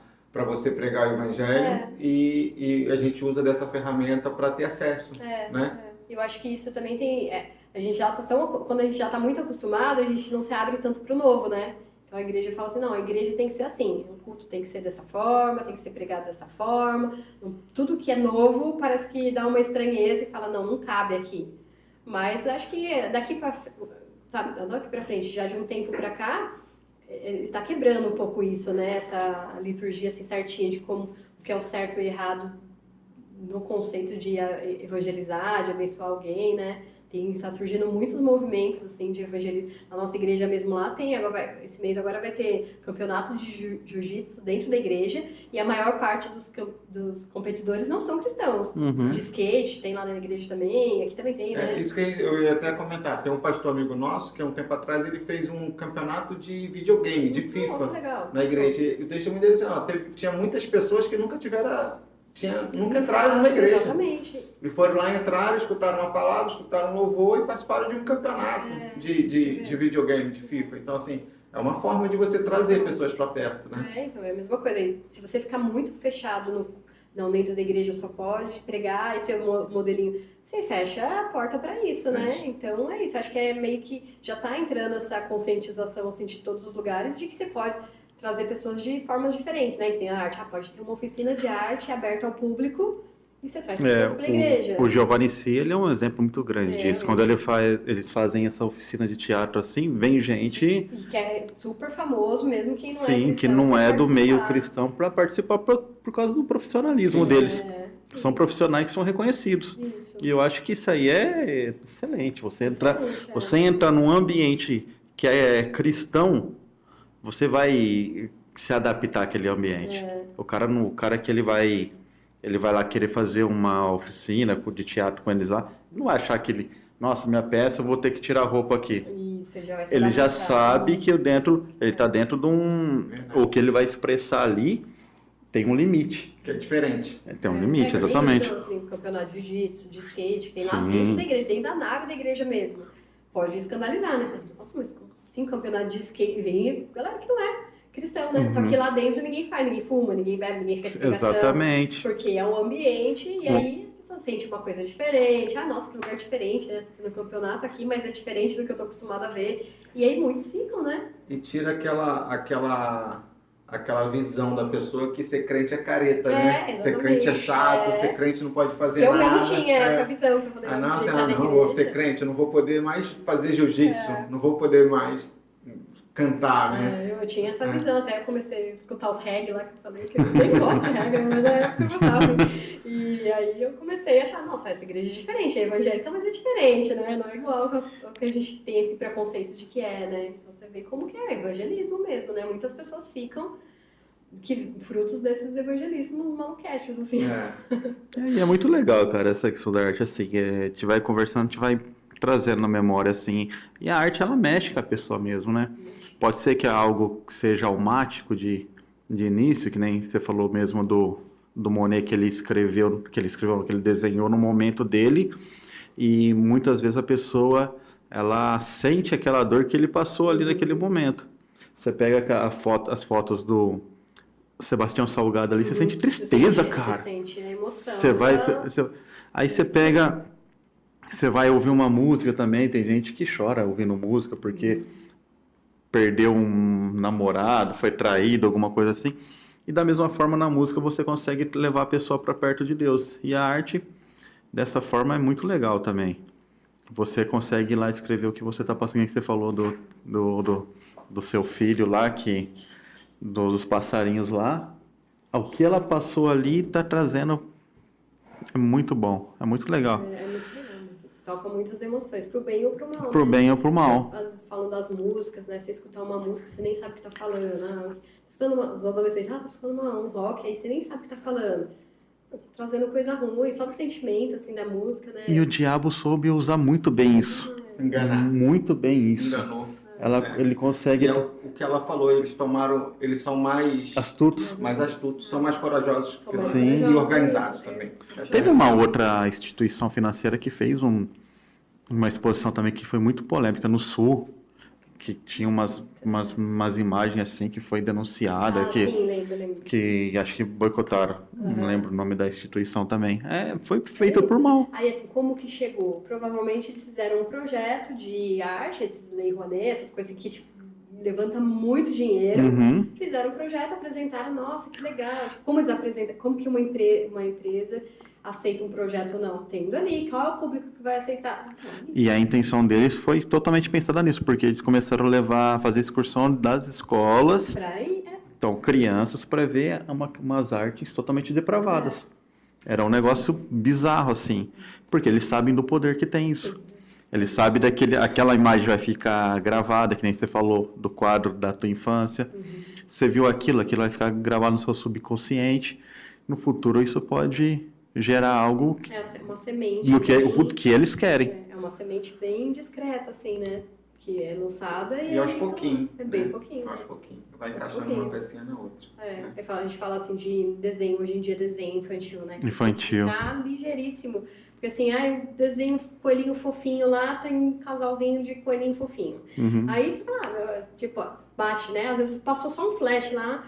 você pregar o evangelho e a gente usa dessa ferramenta para ter acesso. Né? Eu acho que isso também tem... a gente já quando a gente já está muito acostumado, a gente não se abre tanto para o novo, né? Então a igreja fala assim, não, a igreja tem que ser assim, o culto tem que ser dessa forma, tem que ser pregado dessa forma. Tudo que é novo parece que dá uma estranheza e fala, não cabe aqui. Mas acho que daqui para frente, já de um tempo para cá, está quebrando um pouco isso, né? Essa liturgia assim, certinha de como o que é o certo e o errado no conceito de evangelizar, de abençoar alguém, né? Está surgindo muitos movimentos assim, de evangelismo. A nossa igreja mesmo lá tem, esse mês agora vai ter campeonato de jiu-jitsu dentro da igreja e a maior parte dos competidores não são cristãos. Uhum. De skate, tem lá na igreja também, aqui também tem, né? Isso que eu ia até comentar. Tem um pastor amigo nosso que há um tempo atrás ele fez um campeonato de videogame, de FIFA, legal. Na igreja. E o testemunho dele disse, tinha muitas pessoas que nunca entraram numa igreja. Exatamente. E foram lá, entraram, escutaram uma palavra, escutaram um louvor e participaram de um campeonato de videogame, de FIFA. Então, assim, é uma forma de você trazer pessoas para perto, né? Então é a mesma coisa. Se você ficar muito fechado dentro da igreja só pode pregar e ser um modelinho, você fecha a porta para isso, né? Então é isso. Acho que é meio que já está entrando essa conscientização assim, de todos os lugares de que você pode trazer pessoas de formas diferentes, né? Que tem a arte, pode ter uma oficina de arte aberta ao público e você traz pessoas para a igreja. O Giovanni Si, ele é um exemplo muito grande disso. Quando eles fazem essa oficina de teatro assim, vem gente... E que é super famoso mesmo, quem não é cristão. Sim, que não é do meio cristão para participar por causa do profissionalismo deles. São profissionais que são reconhecidos. Isso. E eu acho que isso aí é excelente. Você entra num ambiente que é cristão, você vai se adaptar àquele ambiente. O cara que ele vai lá querer fazer uma oficina de teatro com eles lá, não vai achar que nossa, minha peça, eu vou ter que tirar a roupa aqui. Isso, ele já sabe que ele está dentro de o que ele vai expressar ali tem um limite. Que é diferente. Tem um limite, exatamente. Tem campeonato de jiu-jitsu, de skate, que tem lá Sim. dentro da igreja, dentro da nave da igreja mesmo. Pode escandalizar, né? Nossa, mas como assim campeonato de skate? Vem galera que não é cristão, né? Só que lá dentro ninguém faz, ninguém fuma, ninguém bebe, ninguém fica de pegação. Exatamente. Porque é um ambiente e aí a pessoa sente uma coisa diferente. Ah, nossa, que lugar diferente, né? No campeonato aqui, mas é diferente do que eu tô acostumada a ver. E aí muitos ficam, né? E tira aquela visão da pessoa que ser crente é careta, né? Exatamente. Ser crente é chato, ser crente não pode fazer Eu nada. mesmo tinha essa visão que eu falei, Não, antes de assim, entrar na não vou igreja. ser crente, eu não vou poder mais fazer jiu-jitsu, não vou poder mais cantar, né? Eu tinha essa visão, até eu comecei a escutar os reggae lá, que eu falei que eu nem gosto de reggae, mas na época eu gostava. E aí eu comecei a achar, nossa, essa igreja é diferente, é evangélica, mas é diferente, né? Não é igual ao que a gente tem esse preconceito de que é, né? Então você vê como que é evangelismo mesmo, né? Muitas pessoas ficam frutos desses evangelismos maluquetes, assim. E é muito legal, cara, essa questão da arte, assim, a gente vai conversando, a gente vai trazendo na memória, assim, e a arte, ela mexe com a pessoa mesmo, né? Pode ser que é algo que seja almático de início, que nem você falou mesmo do Monet, que ele desenhou no momento dele, e muitas vezes a pessoa, ela sente aquela dor que ele passou ali naquele momento. Você pega as fotos do Sebastião Salgado ali, você sente tristeza, cara. Você sente a emoção. Aí você pega, você vai ouvir uma música também, tem gente que chora ouvindo música porque perdeu um namorado, foi traído, alguma coisa assim. E da mesma forma na música você consegue levar a pessoa para perto de Deus. E a arte, dessa forma, é muito legal também. Você consegue ir lá escrever o que você está passando, que você falou do seu filho lá, dos passarinhos lá. O que ela passou ali está trazendo. É muito bom, é muito legal. É muito legal. Toca muitas emoções, pro bem ou pro mal. Pro bem ou pro mal. Às vezes falam das músicas, né? Você escutar uma música, você nem sabe o que tá falando. Os adolescentes, tá escutando um rock, aí você nem sabe o que tá falando. Tá trazendo coisa ruim, só do sentimento, assim, da música, né? E o diabo soube usar muito bem isso. Enganar. Muito bem isso. Enganou. Ele consegue... E é o que ela falou, eles são mais astutos. São mais corajosos Sim. e organizados também. Teve uma outra instituição financeira que fez uma exposição também que foi muito polêmica no Sul, que tinha umas imagens assim que foi denunciada, Sim, lembro. que acho que boicotaram. Não lembro o nome da instituição também. Foi feita por mal. Aí, assim, como que chegou? Provavelmente eles fizeram um projeto de arte, esses Lei Rouanet, essas coisas que, tipo, levanta muito dinheiro. Fizeram um projeto, apresentaram, nossa, que legal. Tipo, como eles apresentam, como que uma empresa aceita um projeto ou não? Tendo ali, qual é o público que vai aceitar? E a intenção deles foi totalmente pensada nisso, porque eles começaram a fazer excursão das escolas, então crianças, para ver umas artes totalmente depravadas. Era um negócio bizarro, assim, porque eles sabem do poder que tem isso. Eles sabem aquela imagem vai ficar gravada, que nem você falou, do quadro da tua infância. Você viu aquilo vai ficar gravado no seu subconsciente. No futuro isso pode gerar algo uma semente que eles querem. É uma semente bem discreta, assim, né? Que é lançada e aos pouquinhos. É bem pouquinho. Aos pouquinhos. Vai encaixando uma pecinha na outra. A gente fala assim de desenho, hoje em dia desenho infantil, né? Infantil. Tá ligeiríssimo. Porque assim, desenho coelhinho fofinho lá, tem um casalzinho de coelhinho fofinho. Aí, sei lá, tipo, bate, né? Às vezes passou só um flash lá,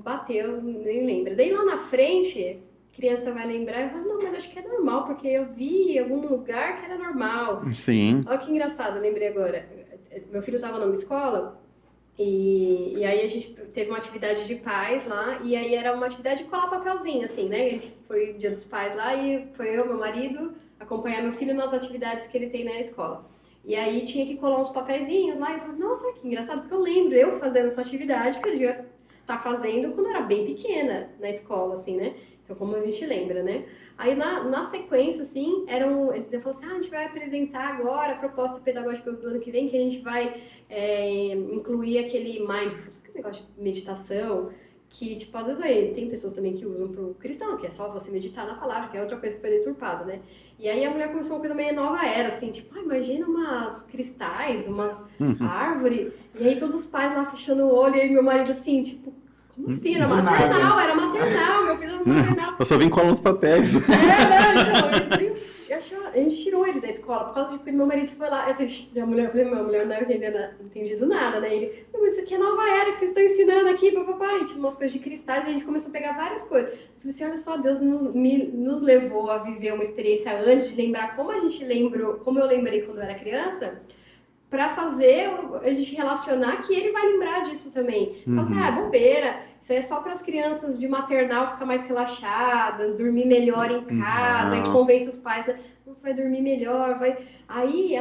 bateu, nem lembra. Daí lá na frente, a criança vai lembrar e vai, não, mas acho que é normal, porque eu vi em algum lugar que era normal. Sim. Olha que engraçado, eu lembrei agora. Meu filho estava numa escola e aí a gente teve uma atividade de pais lá, e aí era uma atividade de colar papelzinho, assim, né? A gente foi o dia dos pais lá e foi eu, meu marido, acompanhar meu filho nas atividades que ele tem na escola. E aí tinha que colar uns papeizinhos lá e eu falei, nossa, que engraçado, porque eu lembro eu fazendo essa atividade que eu devia estar fazendo quando eu era bem pequena na escola, assim, né? Então, como a gente lembra, né? Aí, na sequência, assim, eles iam falar assim, a gente vai apresentar agora a proposta pedagógica do ano que vem, que a gente vai incluir aquele mindfulness, aquele negócio de meditação, que, tipo, às vezes tem pessoas também que usam pro cristão, que é só você meditar na palavra, que é outra coisa que foi deturpada, né? E aí a mulher começou uma coisa meio nova era, assim, tipo, imagina umas cristais, umas árvores, e aí todos os pais lá fechando o olho, e aí meu marido assim, tipo, Como assim? Era maternal, era maternal, meu filho era maternal. Eu só vim colando os papéis. Então, a gente tirou ele da escola por causa de que meu marido foi lá. Assim, minha mulher não deve entendido nada, né? Ele, mas isso aqui é nova era que vocês estão ensinando aqui, papapá. E tinha umas coisas de cristais, e a gente começou a pegar várias coisas. Eu falei assim, olha só, Deus nos levou a viver uma experiência antes de lembrar como a gente lembrou, como eu lembrei quando eu era criança, pra fazer a gente relacionar que ele vai lembrar disso também. Fala assim, é bobeira, isso aí é só para as crianças de maternal ficar mais relaxadas, dormir melhor em casa, e convence os pais, né? Você vai dormir melhor, vai... Aí,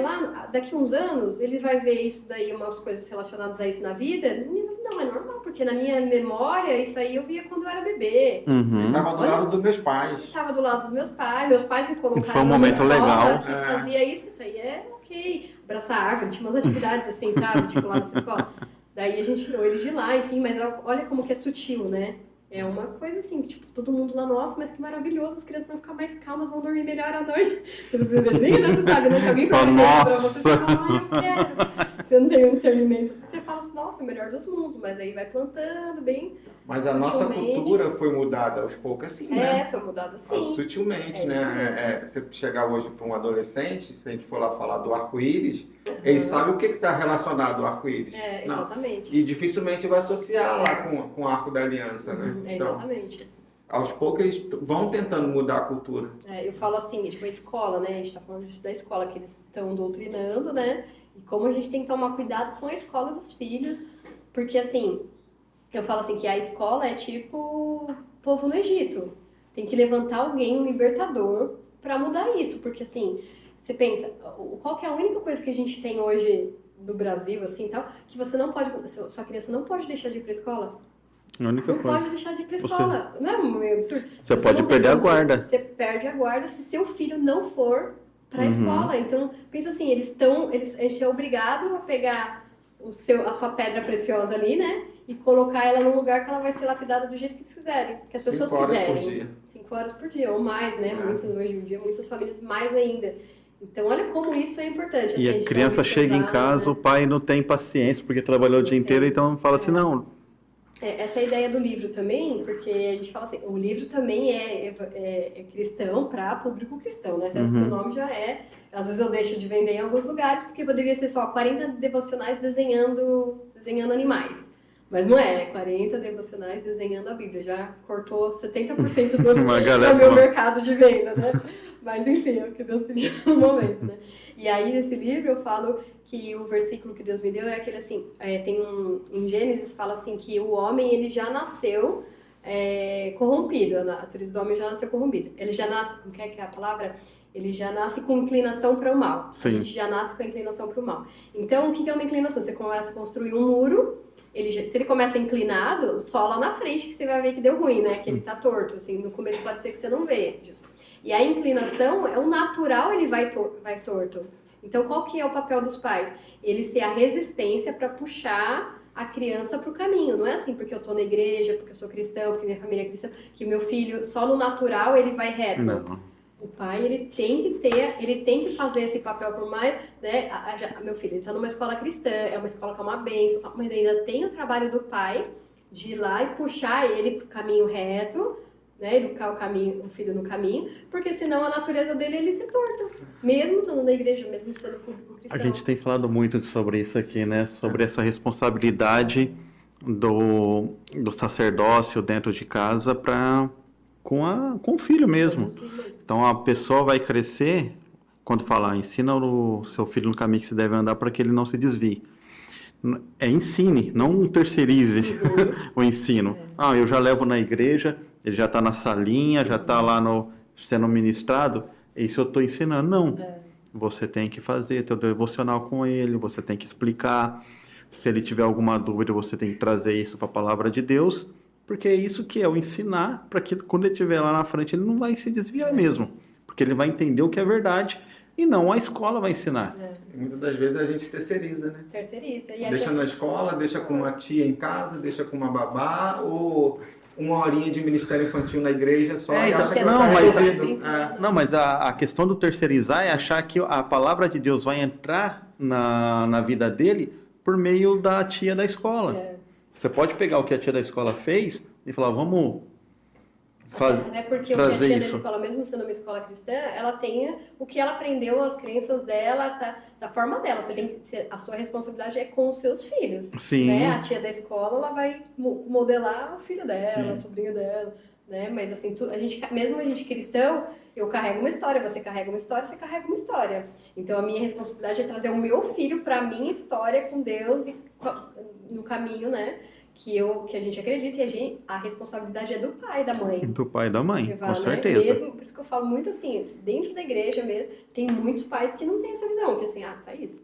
daqui uns anos, ele vai ver isso daí, umas coisas relacionadas a isso na vida. Não, é normal, porque na minha memória, isso aí eu via quando eu era bebê. Eu tava do lado dos meus pais. Eu tava do lado dos meus pais me colocaram foi um momento legal. Que fazia isso aí é ok. Abraçar árvore, tinha umas atividades assim, sabe? Tipo, lá nessa escola. Daí a gente tirou ele de lá, enfim, mas olha como que é sutil, né? É uma coisa assim, que, tipo, todo mundo lá, nossa, mas que maravilhoso, as crianças vão ficar mais calmas, vão dormir melhor à noite. Você não desenho, né? Você sabe, né? Se alguém fala pra você, você fala, eu quero. Você não tem um discernimento, você fala assim, nossa, é o melhor dos mundos, mas aí vai plantando bem. Mas a nossa cultura foi mudada aos poucos, assim, né? Foi mudada assim. Sutilmente, né? Você chegar hoje para um adolescente, se a gente for lá falar do arco-íris, ele sabe o que está relacionado ao arco-íris. Exatamente. E dificilmente vai associar lá com o arco da aliança, né? Exatamente. Aos poucos eles vão tentando mudar a cultura. Eu falo assim, tipo, a escola, né? A gente tá falando disso da escola, que eles estão doutrinando, né? E como a gente tem que tomar cuidado com a escola dos filhos, porque assim, eu falo assim que a escola é tipo o povo no Egito. Tem que levantar alguém, um libertador, para mudar isso, porque assim, você pensa, qual que é a única coisa que a gente tem hoje no Brasil, assim, tal, que você não pode, sua criança não pode deixar de ir para a escola? A única não coisa. pode deixar de ir para a escola. Não é meio absurdo? Você pode perder a guarda. Você perde a guarda se seu filho não for para a escola. Então, pensa assim, a gente é obrigado a pegar a sua pedra preciosa ali, né? E colocar ela num lugar que ela vai ser lapidada do jeito que eles quiserem. Que as pessoas 5 horas quiserem. por dia. 5 horas por dia, ou mais, né? Hoje em dia, muitas famílias mais ainda. Então, olha como isso é importante. E assim, a criança chega em casa, né? O pai não tem paciência, porque trabalhou o dia inteiro, então fala assim, não... Essa é a ideia do livro também, porque a gente fala assim, o livro também é cristão para público cristão, né? Tanto que o nome já é... Às vezes eu deixo de vender em alguns lugares, porque poderia ser só 40 devocionais desenhando animais. Mas não é 40 devocionais desenhando a Bíblia. Já cortou 70% do meu mercado de venda, né? Mas enfim, é o que Deus pediu no momento, né? E aí, nesse livro, eu falo que o versículo que Deus me deu é aquele assim, em Gênesis fala assim que o homem, ele já nasceu corrompido, a natureza do homem já nasceu corrompida. Ele já nasce, como que é a palavra? Ele já nasce com inclinação para o mal. Sim. A gente já nasce com a inclinação para o mal. Então, o que é uma inclinação? Você começa a construir um muro, se ele começa inclinado, só lá na frente que você vai ver que deu ruim, né? Que ele tá torto, assim, no começo pode ser que você não veja. E a inclinação, é o natural, ele vai torto. Então, qual que é o papel dos pais? Ele ser a resistência para puxar a criança para o caminho. Não é assim porque eu tô na igreja, porque eu sou cristão, porque minha família é cristã, que meu filho, só no natural, ele vai reto. Não. O pai, ele tem que fazer esse papel por mais, né? Meu filho, ele tá numa escola cristã, é uma escola que é uma bênção, mas ainda tem o trabalho do pai de ir lá e puxar ele pro caminho reto, né? Educar o filho no caminho, porque senão a natureza dele, ele se torta. Mesmo estando na igreja, mesmo sendo público cristão. A gente tem falado muito sobre isso aqui, né? Sobre essa responsabilidade do sacerdócio dentro de casa com o filho mesmo. Então a pessoa vai crescer, quando falar, ensina o seu filho no caminho que se deve andar para que ele não se desvie. Ensine, não terceirize o ensino. Eu já levo na igreja, ele já está na salinha, já está lá sendo ministrado, isso eu estou ensinando. Não, você tem que fazer teu devocional com ele, você tem que explicar. Se ele tiver alguma dúvida, você tem que trazer isso para a palavra de Deus. Porque é isso que é o ensinar, para que quando ele estiver lá na frente, ele não vai se desviar mesmo. Porque ele vai entender o que é verdade e não a escola vai ensinar. E muitas das vezes a gente terceiriza, né? Terceiriza. Deixa na escola, deixa com uma tia em casa, deixa com uma babá, ou uma horinha de ministério infantil na igreja só e acha que não, mas a questão do terceirizar é achar que a palavra de Deus vai entrar na vida dele por meio da tia da escola. Você pode pegar o que a tia da escola fez e falar, vamos Até porque o que a trazer tia isso. da escola, mesmo sendo uma escola cristã, ela tem o que ela aprendeu, as crenças dela, da forma dela. A sua responsabilidade é com os seus filhos. Sim. Né? A tia da escola, ela vai modelar o filho dela, Sim. o sobrinho dela. Né? Mas assim, mesmo a gente cristão, eu carrego uma história, você carrega uma história, você carrega uma história. Então a minha responsabilidade é trazer o meu filho para a minha história com Deus e no caminho, né? Que a gente acredita, e a responsabilidade é do pai e da mãe. Do pai e da mãe, Levar, com né? certeza. Mesmo, por isso que eu falo muito assim, dentro da igreja mesmo, tem muitos pais que não têm essa visão, que assim, tá isso,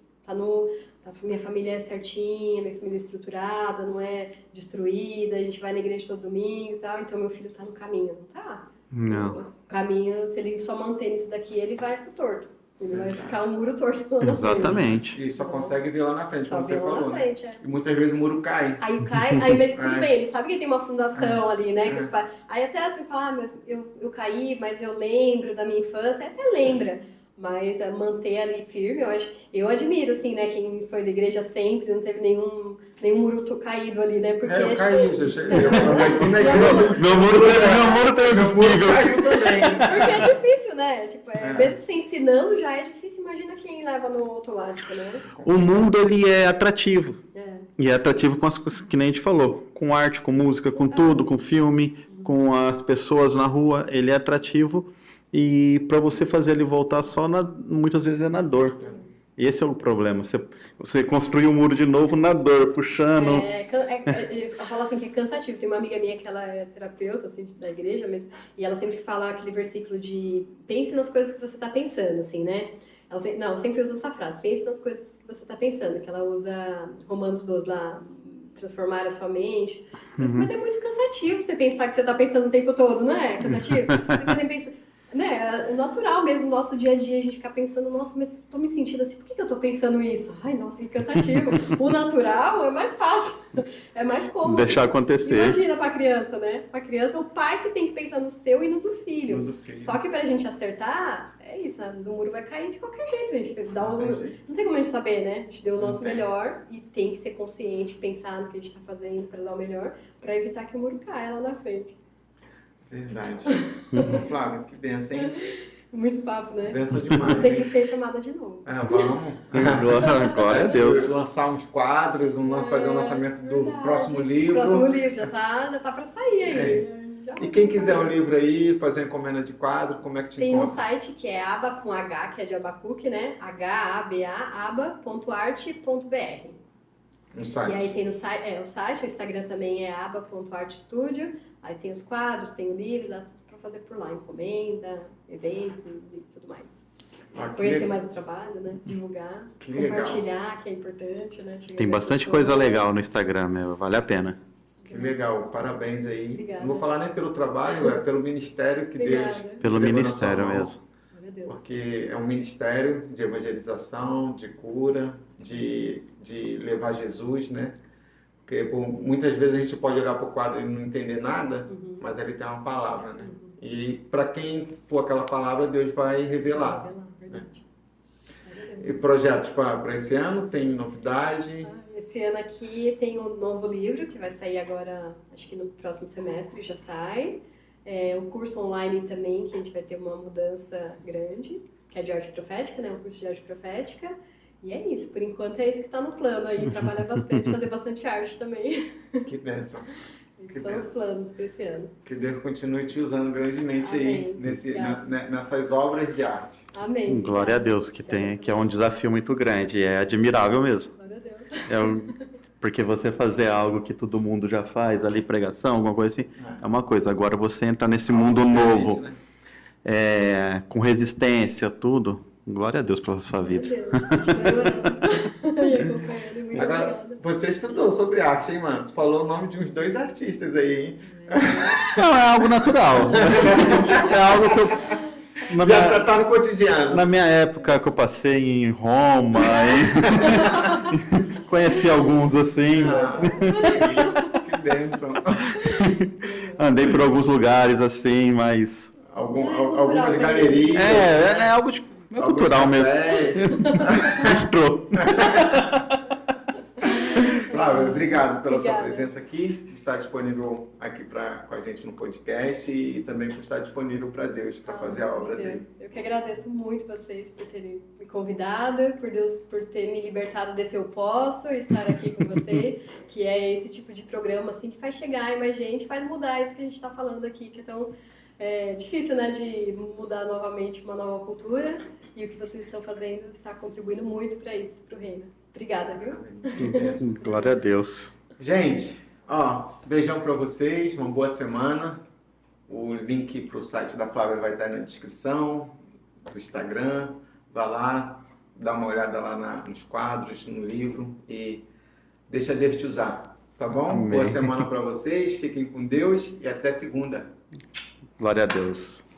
minha família é certinha, minha família é estruturada, não é destruída, a gente vai na igreja todo domingo e tal, então meu filho tá no caminho, não tá? Não. O caminho, se ele só manter isso daqui, ele vai pro torto. Ele vai ficar um muro torto lá na frente. Exatamente. E só consegue ver lá na frente, Só como você vê lá falou, na né? frente, é. E muitas vezes o muro cai. Aí cai, aí tudo bem, ele sabe que tem uma fundação ali, né? Que É. os pais, aí até assim, fala, mas eu caí, mas eu lembro da minha infância, até lembra. Mas manter ali firme, eu admiro, assim, né? Quem foi da igreja sempre, não teve nenhum muro caído ali, né? Porque Eu caí, eu nasci na igreja. Meu muro tem um Meu muro desnível. caiu também. Porque é difícil, né? Tipo, mesmo você ensinando já é difícil, imagina quem leva no automático, né? O mundo, ele é atrativo. É. E é atrativo com as coisas que nem a gente falou. Com arte, com música, com tudo, com filme, com as pessoas na rua. Ele é atrativo. E para você fazer ele voltar muitas vezes é na dor. E esse é o problema. Você construir um muro de novo na dor, puxando. Eu falo assim que é cansativo. Tem uma amiga minha que ela é terapeuta, assim, da igreja mesmo, e ela sempre fala aquele versículo de pense nas coisas que você está pensando, assim, né? Ela sempre usa essa frase, pense nas coisas que você está pensando, que ela usa Romanos 12 lá, transformar a sua mente. Mas é muito cansativo você pensar que você está pensando o tempo todo, não é? Cansativo? Você pensa... Né, é natural mesmo, no nosso dia a dia, a gente ficar pensando, nossa, mas tô me sentindo assim, por que eu tô pensando isso? Ai, nossa, que cansativo. O natural é mais fácil, é mais cômodo. Deixar acontecer. Imagina pra criança, né? Pra criança, o pai que tem que pensar no seu e no do filho. No do filho. Só que pra gente acertar, é isso, né? O muro vai cair de qualquer jeito, a gente não tem como a gente saber, né? A gente deu o nosso melhor e tem que ser consciente, pensar no que a gente tá fazendo pra dar o melhor, pra evitar que o muro caia lá na frente. Verdade. Flávio, que benção, hein? Muito papo, né? Benção demais, Tem que hein? ser chamada de novo. Vamos. Glória a Deus. Lançar uns quadros, fazer o lançamento do Verdade. próximo livro. Próximo livro, já tá pra sair aí. Já E quem quiser o livro aí, fazer encomenda de quadro, como é que te tem no encontra? site que é aba com H, que é de Abacuque, né? aba.arte.br. No site. E aí tem o site, o Instagram também é aba.artstudio. Aí tem os quadros, tem o livro, dá tudo pra fazer por lá, encomenda, eventos e tudo mais. Conhecer mais o trabalho, né? Divulgar, Que compartilhar, legal. que é importante, né? Tem bastante coisa legal no Instagram, vale a pena. Que legal, parabéns aí. Obrigada. Não vou falar nem pelo trabalho, é pelo ministério que Obrigada. Deus Pelo levou na ministério sua mão. mesmo. Glória a Deus. Porque é um ministério de evangelização, de cura, de levar Jesus, né? Porque muitas vezes a gente pode olhar para o quadro e não entender nada, mas ele tem uma palavra, né? E para quem for aquela palavra, Deus vai revelar. Verdade. E projetos para esse ano? Tem novidade? Esse ano aqui tem um novo livro que vai sair agora, acho que no próximo semestre já sai. Um curso online também, que a gente vai ter uma mudança grande, que é de arte profética, né? Um curso de arte profética. E é isso, por enquanto é isso que está no plano aí, trabalhar bastante, fazer bastante arte também. Que bênção. São os planos para esse ano. Que Deus continue te usando grandemente Amém. aí nessas obras de arte. Amém. Glória a Deus, que é um desafio muito grande, é admirável mesmo. Glória a Deus. Porque você fazer algo que todo mundo já faz, ali pregação, alguma coisa assim, é uma coisa. Agora você entra nesse mundo novo, Né? com resistência, tudo. Glória a Deus pela sua vida. Glória a Deus. A gente vai orando e acompanhando. Muito Agora, obrigada. você estudou sobre arte, hein, mano? Tu falou o nome de uns 2 artistas aí, hein? Não, é algo natural. É algo que eu... Já tá no cotidiano. Na minha época que eu passei em Roma, conheci alguns assim, Que bênção. andei por alguns lugares assim, mas... Algumas galerias. É algo cultural mesmo. Cafés. Bistrô. Flávia, obrigado pela sua Obrigada. presença aqui, de estar disponível aqui com a gente no podcast e também por estar disponível para Deus, para fazer a obra Deus. dele. Eu que agradeço muito vocês por terem me convidado, por Deus por ter me libertado desse eu posso estar aqui com você, que é esse tipo de programa assim que faz chegar em mais gente, faz mudar isso que a gente está falando aqui, que é tão difícil, né, de mudar novamente uma nova cultura, e o que vocês estão fazendo está contribuindo muito para isso, para o reino. Obrigada, viu? Amém. Glória a Deus. Gente, beijão para vocês, uma boa semana. O link para o site da Flávia vai estar na descrição, do Instagram. Vá lá, dá uma olhada lá nos quadros, no livro e deixa Deus te usar, tá bom? Amém. Boa semana para vocês, fiquem com Deus e até segunda. Glória a Deus.